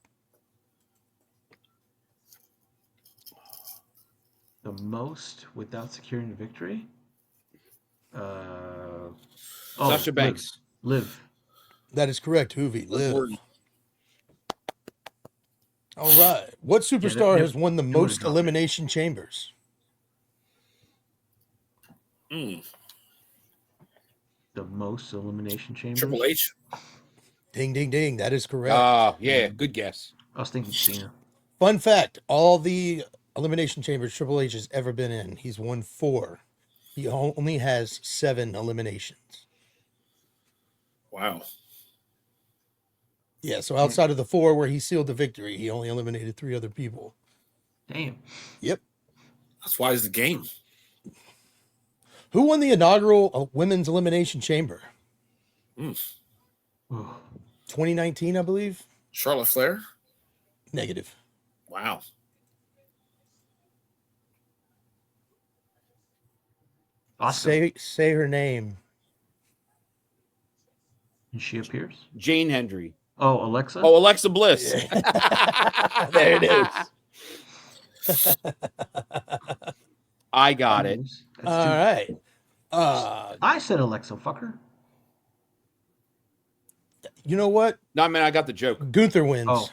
The most without securing a victory? Sasha Banks. Liv. That is correct, Hoovie. Liv. All right. What superstar has won the most elimination chambers? The most elimination chambers? Triple H. Ding, ding, ding. That is correct. Yeah, good guess. I was thinking Cena. Fun fact, all the elimination chambers Triple H has ever been in, he's won 4. He only has 7 eliminations. Wow. Yeah, so outside of the 4 where he sealed the victory, he only eliminated 3 other people. Damn. Yep. That's why it's the game. Who won the inaugural women's elimination chamber? 2019, I believe. Charlotte Flair? Negative. Wow. Awesome. Say her name. And she appears? Jane Hendry. Oh, Alexa? Oh, Alexa Bliss. There it is. I got it. All right. I said Alexa, fucker. You know what? No, I mean, I got the joke. Gunther wins. Oh.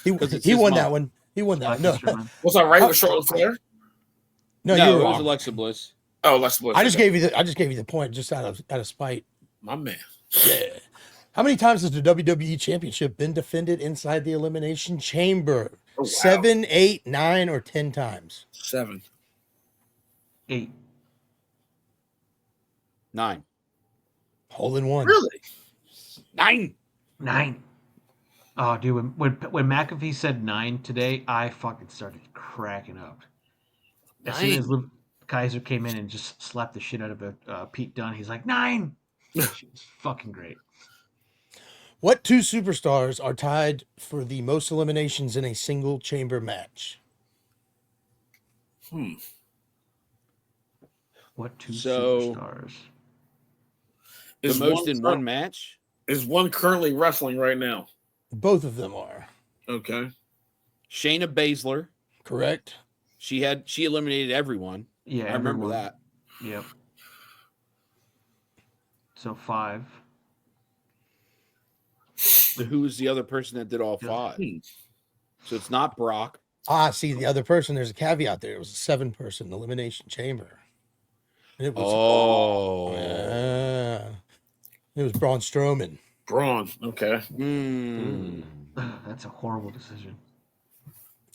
He his won mom. that one. He won that. No, Was I right with Charlotte Flair? no, No, you're it was wrong. Alexa Bliss. Oh, Alexa Bliss. I just gave you the point just out of spite. My man. Yeah. How many times has the WWE Championship been defended inside the Elimination Chamber? Oh, wow. 7, 8, 9, or 10 times? 7. 8. 9. Hole in one. Really? 9. 9. Oh, dude, when McAfee said 9 today, I fucking started cracking up. As soon as Kaiser came in and just slapped the shit out of Pete Dunne, he's like, 9! It's fucking great. What 2 superstars are tied for the most eliminations in a single chamber match? What two So- superstars? The Is most one in one match? Is one currently wrestling right now? Both of them are. Okay. Shayna Baszler. Correct. She eliminated everyone. Yeah, I remember everyone. that. Yep. So 5. So who was the other person that did all 5? So it's not Brock. See, the other person, there's a caveat there. It was a 7-person elimination chamber. And it was it was Braun Strowman. Braun. Okay. That's a horrible decision.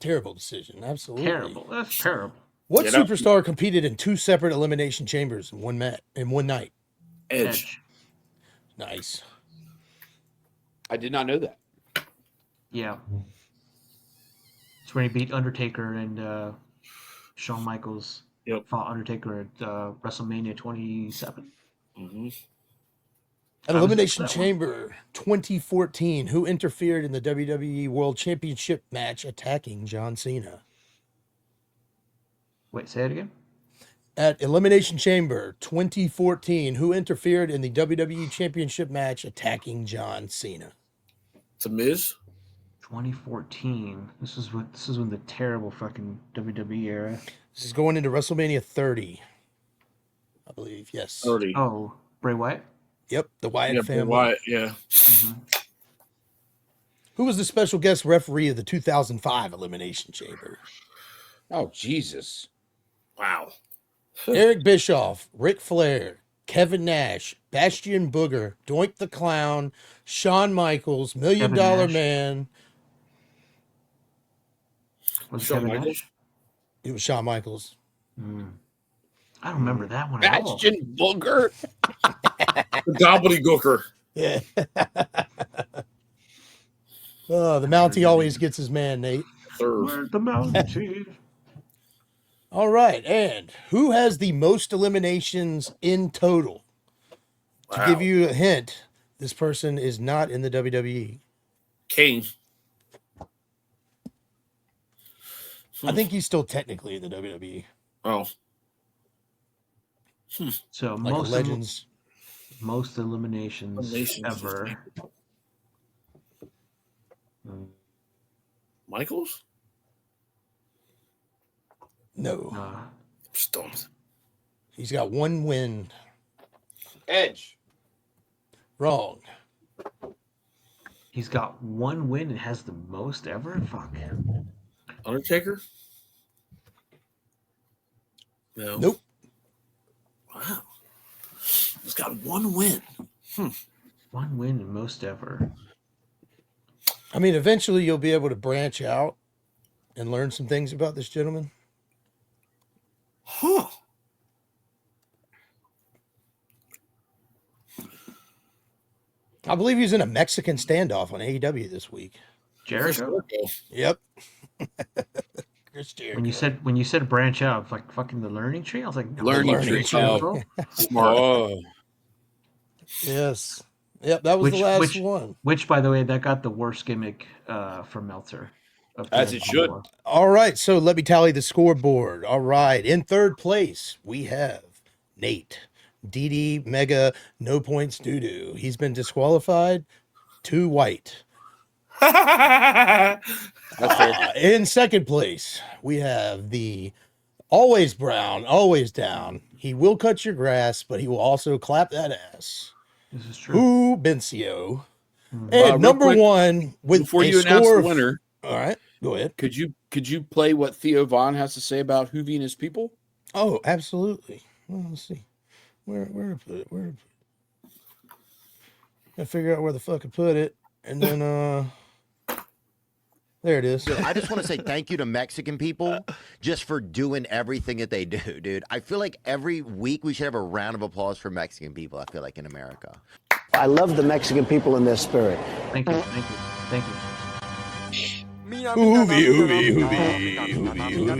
Terrible decision. Absolutely. Terrible. That's terrible. What superstar competed in 2 separate elimination chambers in one night? Edge. Nice. I did not know that. Yeah. It's when he beat Undertaker and Shawn Michaels fought Undertaker at WrestleMania 27. At Elimination Chamber 2014, who interfered in the WWE World Championship match attacking John Cena? Wait, say it again? At Elimination Chamber 2014, who interfered in the WWE Championship match attacking John Cena? It's a Miz. 2014. This is when the terrible fucking WWE era. This is going into WrestleMania 30, I believe. Yes. 30. Oh, Bray Wyatt? Yep, the Wyatt family. Wyatt, yeah. Who was the special guest referee of the 2005 Elimination Chamber? Oh, Jesus. Wow. Eric Bischoff, Ric Flair, Kevin Nash, Bastion Booger, Doink the Clown, Shawn Michaels, Million Dollar Man. Was Shawn Kevin Michaels? Nash? It was Shawn Michaels. I don't remember that one at all. Bastion Booger. The gobbledygooker. Yeah. Oh, the Mountie always gets his man, Nate. Where's the Mountie? All right, and who has the most eliminations in total? To give you a hint, this person is not in the WWE. Kane. I think he's still technically in the WWE. Oh. So Like most Legends. Most eliminations ever. Michaels? No. Stumped. He's got 1 win. Edge. Wrong. He's got 1 win and has the most ever? Fuck. Undertaker? No. Nope. Wow. He's got 1 win. 1 win and most ever. I mean, eventually you'll be able to branch out and learn some things about this gentleman. Huh. I believe he's in a Mexican standoff on AEW this week. Jericho? Yep. Chris Jericho. When you said branch out, like fucking the learning tree, I was like, no, Learning tree. tree. Oh. Smart. Oh. Yes. Yep, that was the last one. Which, by the way, that got the worst gimmick for Meltzer. As it should. All right, so let me tally the scoreboard. All right, in third place, we have Nate. DD Mega, no points doo-doo. He's been disqualified. 2 white. That's fair. In second place, we have the always brown, always down. He will cut your grass, but he will also clap that ass. This is true. Ooh, Bencio. And number quick, 1 with before a you announce score the of- winner, All right, go ahead. could you play what Theo Vaughn has to say about Hoovy and his people? Oh, absolutely. Well, let's see. Where to put it? I figure out where the fuck to put it, and then there it is. Dude, I just want to say thank you to Mexican people just for doing everything that they do, dude. I feel like every week we should have a round of applause for Mexican people, I feel like, in America. I love the Mexican people in their spirit. Thank you. Hoovy, hoovy, hoovy, hoovy,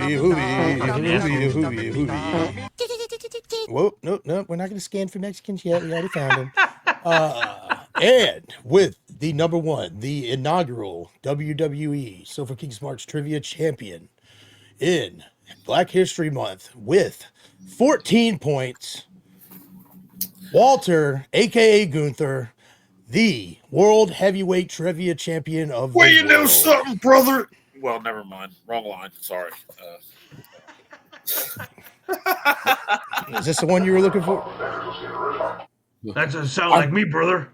hoovy, hoovy. Whoa, nope, we're not going to scan for Mexicans yet. We already found them. And with the number 1, the inaugural WWE Silver King Smarks Trivia Champion in Black History Month with 14 points. Walter, aka Gunther, the world heavyweight trivia champion of the Well, you know world. something, brother. Well, never mind. Wrong line. Sorry. Is this the one you were looking for? That doesn't sound like me, brother.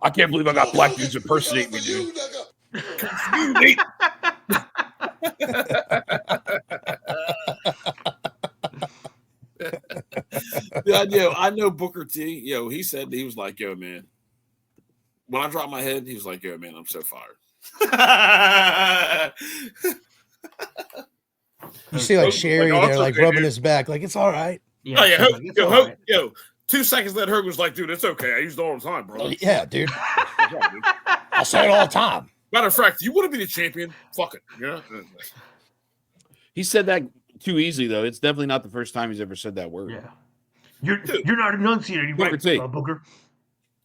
I can't believe I got black dudes impersonating me, dude. Yeah, I know Booker T. Yo, he said he was like, yo, man. When I dropped my head, he was like, yo, man, I'm so fired. You see like Sherry there, like rubbing his back, like it's all right. Yeah, oh, yeah, yo, 2 seconds later, Hogan was like, dude, it's okay. I use it all the time, bro. Yeah, dude. I say it all the time. Matter of fact, you want to be the champion? Fuck it. You know? He said that too easy, though. It's definitely not the first time he's ever said that word. Yeah. You're not enunciating, right, Booker?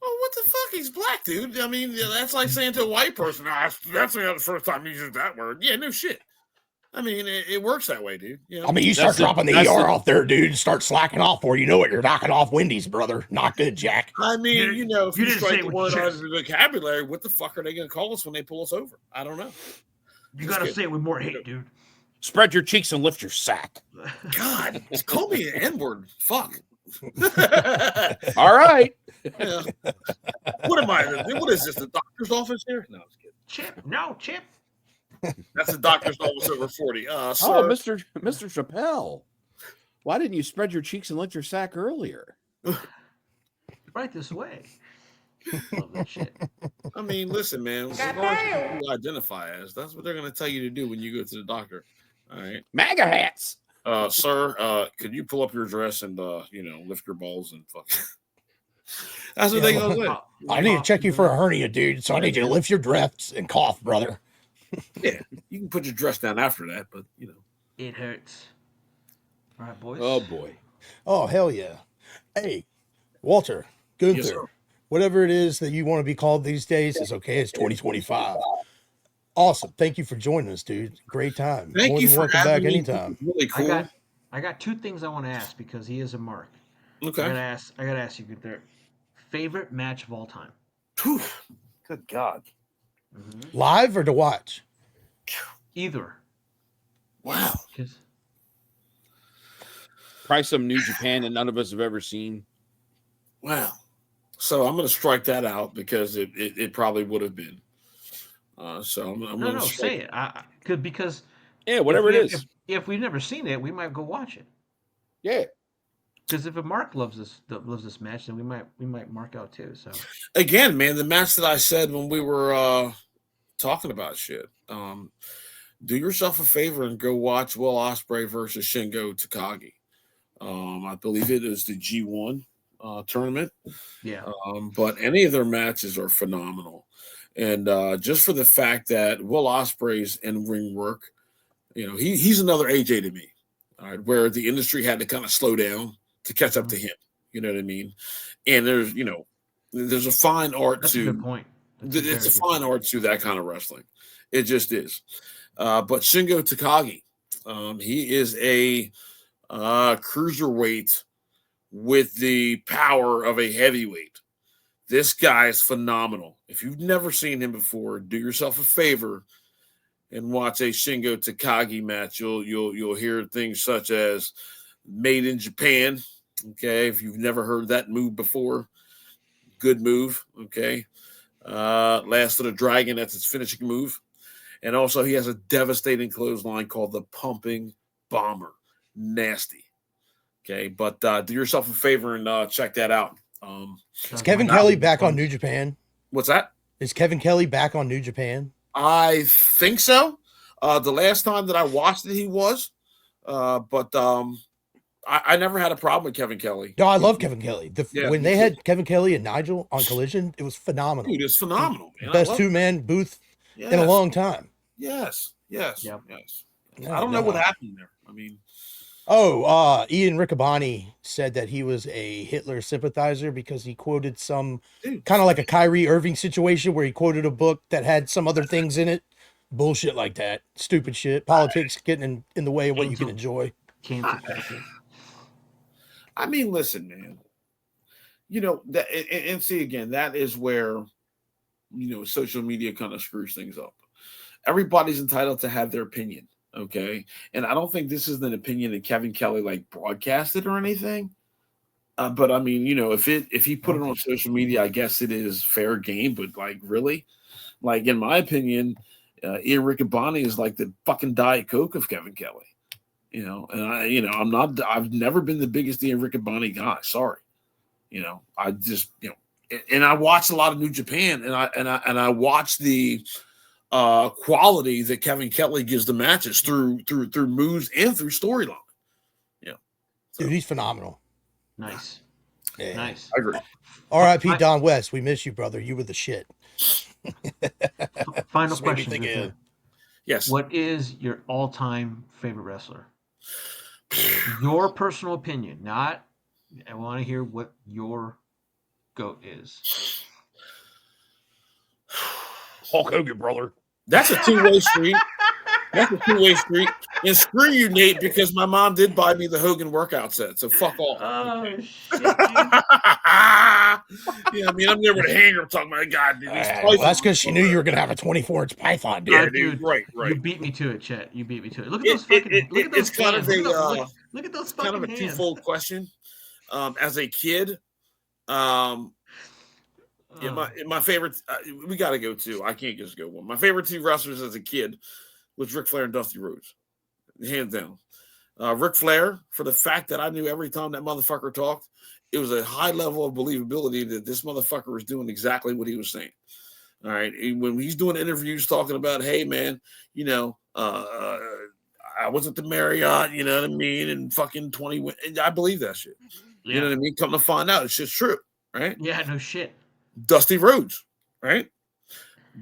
Oh, what the fuck? He's black, dude. I mean, that's like saying to a white person, that's not the first time you used that word. Yeah, no shit. I mean, it works that way, dude. You know? I mean, you start dropping the ER off there, dude. Start slacking off, or you know what? You're knocking off Wendy's, brother. Not good, Jack. I mean, you know, if you strike the word out of the vocabulary, what the fuck are they going to call us when they pull us over? I don't know. You got to say it with more hate, dude. Spread your cheeks and lift your sack. God, just call me an N-word. Fuck. All right. Yeah. What am I? What is this? The doctor's office here? No, I'm just kidding. Chip. No, Chip. That's the doctor's office over 40. Oh, sir. Mr. Chappelle. Why didn't you spread your cheeks and lift your sack earlier? Right this way. Love that shit. I mean, listen, man. Regardless of who you identify as, that's what they're going to tell you to do when you go to the doctor. All right. MAGA hats. Sir, could you pull up your dress and lift your balls and fuck? That's what they're going to say. I need to check you for a hernia, dude. So I need you to lift your dress and cough, brother. Yeah, you can put your dress down after that, but it hurts. All right, boys. Oh boy. Oh hell yeah. Hey, Walter, Gunther, Yes, sir. whatever it is that you want to be called these days is okay. It's 2025. Awesome. Thank you for joining us, dude. Great time. Thank More you than for welcome having back me. anytime. Really cool. I got 2 things I want to ask because he is a mark. Okay. I gotta ask you, Gunther. Favorite match of all time? Whew. Good God. Live or to watch? Either. Wow. Probably some New Japan that none of us have ever seen. Wow. So I'm going to strike that out because it probably would have been. So I'm going to say it. Because yeah, whatever it is. If we've never seen it, we might go watch it. Yeah. Because if a Mark loves this match, then we might mark out too. So again, man, the match that I said when we were talking about shit. Do yourself a favor and go watch Will Ospreay versus Shingo Takagi. I believe it is the G1 tournament. Yeah. But any of their matches are phenomenal. And just for the fact that Will Ospreay's in-ring work, he's another AJ to me. All right, where the industry had to kind of slow down to catch up to him. You know what I mean? And there's a fine art That's to a good point. It's a fine art to that kind of wrestling. It just is. But Shingo Takagi, he is a cruiserweight with the power of a heavyweight. This guy is phenomenal. If you've never seen him before, do yourself a favor and watch a Shingo Takagi match. You'll hear things such as "Made in Japan." Okay, if you've never heard that move before, good move. Okay, Last of the Dragon. That's his finishing move. And also, he has a devastating clothesline called the Pumping Bomber. Nasty. Okay, but do yourself a favor and check that out. Is Kevin Kelly back on New Japan? What's that? Is Kevin Kelly back on New Japan? I think so. The last time that I watched it, he was. But I never had a problem with Kevin Kelly. No, I love Kevin Kelly. When they had Kevin Kelly and Nigel on Collision, it was phenomenal. Dude, it's phenomenal. Man. Best two-man booth in a long time. Yes. Yep. I don't know what happened there. I mean, Ian Riccaboni said that he was a Hitler sympathizer because he quoted some kind of like a Kyrie Irving situation where he quoted a book that had some other things in it Bullshit like that. Stupid shit. Politics getting in the way of what you can enjoy. Cancel culture. I mean, listen, man. You know, that and see again, that is where social media kind of screws things up. Everybody's entitled to have their opinion, okay? And I don't think this is an opinion that Kevin Kelly like broadcasted or anything. But I mean, if he put it on social media, I guess it is fair game. But like, really, like in my opinion, Ian Riccaboni is like the fucking Diet Coke of Kevin Kelly. And I've never been the biggest Ian Riccaboni guy. Sorry. I just, and I watched a lot of New Japan, and I watch the quality that Kevin Kelly gives the matches through moves and through storyline. Dude, he's phenomenal. Nice. Yeah. Nice. I agree. R.I.P. Don West. We miss you, brother. You were the shit. Final Just made me question. think of- Victor. Yes. What is your all-time favorite wrestler? Your personal opinion, not. I want to hear what your GOAT is. Hulk Hogan, brother. That's a two-way street. That's a two-way street. And screw you, Nate, because my mom did buy me the Hogan workout set. So fuck off. Oh shit! I mean, I'm there with a hanger talking about God, dude. Well, that's because she knew you were gonna have a 24-inch python, dude. Yeah, dude, right. You beat me to it, Chet. You beat me to it. Look at those fucking. Look at those It's kind hands. of a look at those it's fucking kind of a hands. twofold question. As a kid, my favorite. We got to go two. I can't just go one. My favorite two wrestlers as a kid was Ric Flair and Dusty Rhodes, hands down. Ric Flair, for the fact that I knew every time that motherfucker talked, it was a high level of believability that this motherfucker was doing exactly what he was saying. All right. When he's doing interviews talking about, hey, man, I was at the Marriott, you know what I mean? And fucking 20, I believe that shit. Yeah. You know what I mean? Come to find out, it's just true. Right. Yeah, no shit. Dusty Rhodes. Right.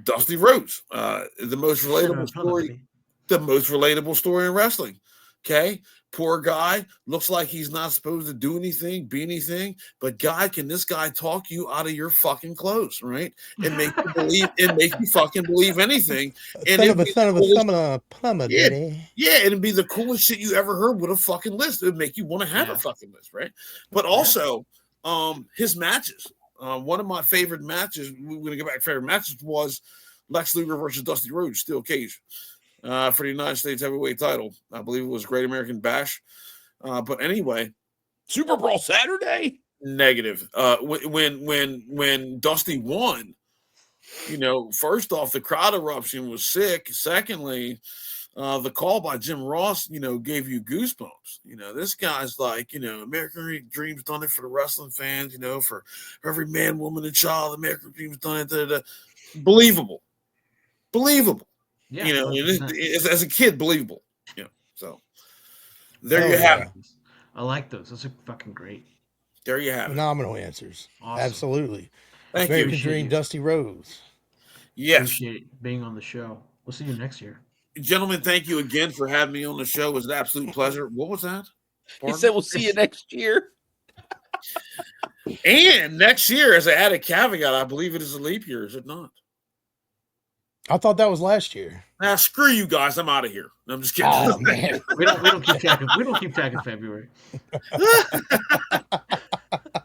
Dusty Rhodes. The most relatable story. The most relatable story in wrestling. Okay. Poor guy. Looks like he's not supposed to do anything, be anything. But God, can this guy talk you out of your fucking clothes, right? And make you believe and make you fucking believe anything. And son of a plumber, daddy. Yeah, it'd be the coolest shit you ever heard with a fucking list. It would make you want to have a fucking list, right? But also, his matches. One of my favorite matches, we're going to go back to favorite matches, was Lex Luger versus Dusty Rhodes, steel cage, for the United States heavyweight title. I believe it was Great American Bash. But anyway, Super Bowl Saturday? Negative. When Dusty won, first off, the crowd eruption was sick. Secondly, the call by Jim Ross, gave you goosebumps. This guy's like, American Dream's done it for the wrestling fans, for every man, woman, and child. American Dream's done it. Believable. Yeah, as a kid, believable. So there you have it. I like those. Those are fucking great. There you have it. Phenomenal answers. Awesome. Absolutely. Thank American you. Dream, Dusty Rhodes. Yes. Appreciate being on the show. We'll see you next year. Gentlemen, thank you again for having me on the show. It was an absolute pleasure. What was that? He said we'll see you next year. And next year, as an added caveat, I believe it is a leap year, is it not? I thought that was last year. Now, screw you guys. I'm out of here. I'm just kidding. Oh, man. We don't keep tracking. We don't keep tracking February.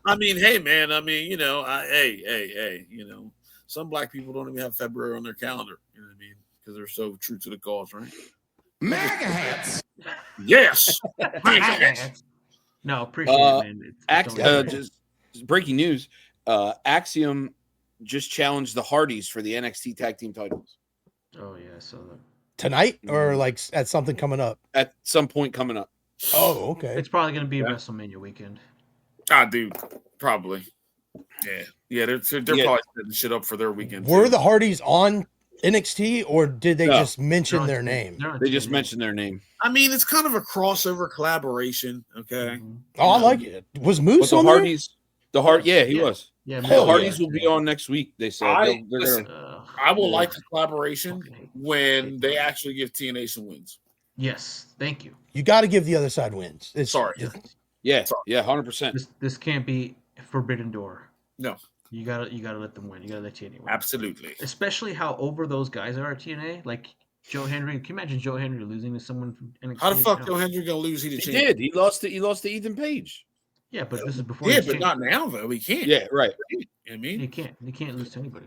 I mean, hey, man. I mean, hey, some black people don't even have February on their calendar. You know what I mean? Because they're so true to the cause, right? MAGA hats. Yes. MAGA hats. No, appreciate it, man. Just breaking news. Axiom just challenged the Hardys for the NXT tag team titles. Oh yeah, I saw that. Tonight or like at something coming up? At some point coming up. Oh, okay. It's probably going to be WrestleMania weekend. Dude, probably. Yeah. They're probably setting shit up for their weekend. Were the Hardys on NXT or did they just mention their name? They just mentioned their name. I mean, it's kind of a crossover collaboration. Okay. Oh, I like it. Was Moose on Hardys? He was. Yeah, the Hardys will be on next week. They said. I will like the collaboration when they actually give TNA some wins. Yes, thank you. You got to give the other side wins. Sorry. 100%. This can't be Forbidden Door. No. You gotta let them win. You gotta let TNA win. Absolutely. Especially how over those guys are at TNA. Like Joe Henry. Can you imagine Joe Henry losing to someone from NXT? How the fuck Joe Henry gonna lose? He did. He lost to Ethan Page. Yeah, but this is before. Yeah, but not now though. We can't. Yeah, right. You know what I mean, He can't. He can't lose to anybody.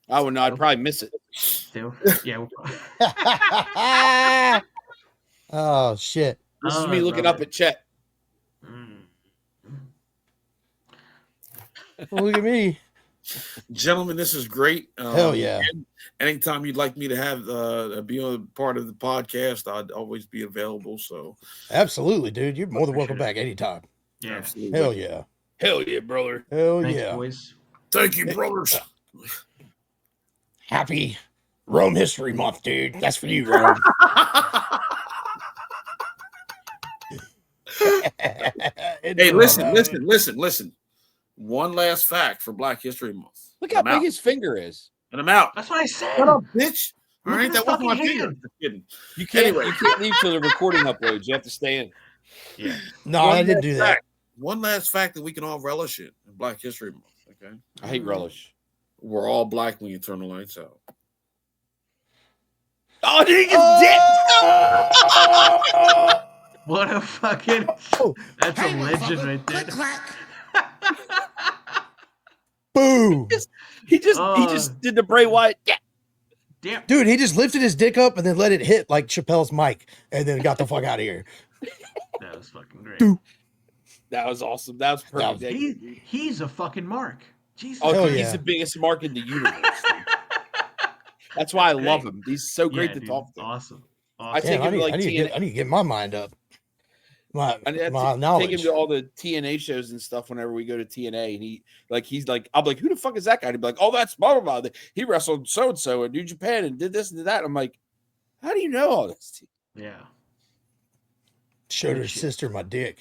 I would not. I'd probably miss it. Still, yeah. Oh shit! This is me looking up at Chet. Well, look at me. Gentlemen, this is great. Hell yeah. Anytime you'd like me to have be a part of the podcast, I'd always be available. So absolutely, dude. You're more than welcome back anytime. Yeah. Absolutely. Hell yeah. Hell yeah, brother. Hell Thanks, yeah. boys. Thank you, brothers. Happy Rome History Month, dude. That's for you, Rome. Hey, listen. One last fact for Black History Month. Look how big his finger is. And I'm out. That's what I said. Shut up, bitch. All Look right, at that the wasn't my fucking finger. hand. Just kidding. You can't. Anyway. You can't leave till the recording uploads. You have to stay in. Yeah. No, I didn't do that. One last fact that we can all relish in Black History Month. Okay. I hate relish. We're all black when you turn the lights out. Oh, did he just dip? What a fucking. That's a legend right there. Boo! He just did the Bray Wyatt. Yeah. Damn. Dude, he just lifted his dick up and then let it hit like Chappelle's mic and then got the fuck out of here. That was fucking great. That was awesome. That was perfect. He's a fucking mark. Jesus. Oh, Hell dude, yeah. he's the biggest mark in the universe. Dude. That's why I love him. He's so great to dude, talk to. Awesome. I take him to like I need to get my mind up. My knowledge. Take him to all the TNA shows and stuff whenever we go to TNA, and he's like, I'm like, who the fuck is that guy? He'd be like, oh, that's blah blah blah. He wrestled so and so in New Japan and did this and did that. I'm like, how do you know all this? Yeah. Showed her sister my dick.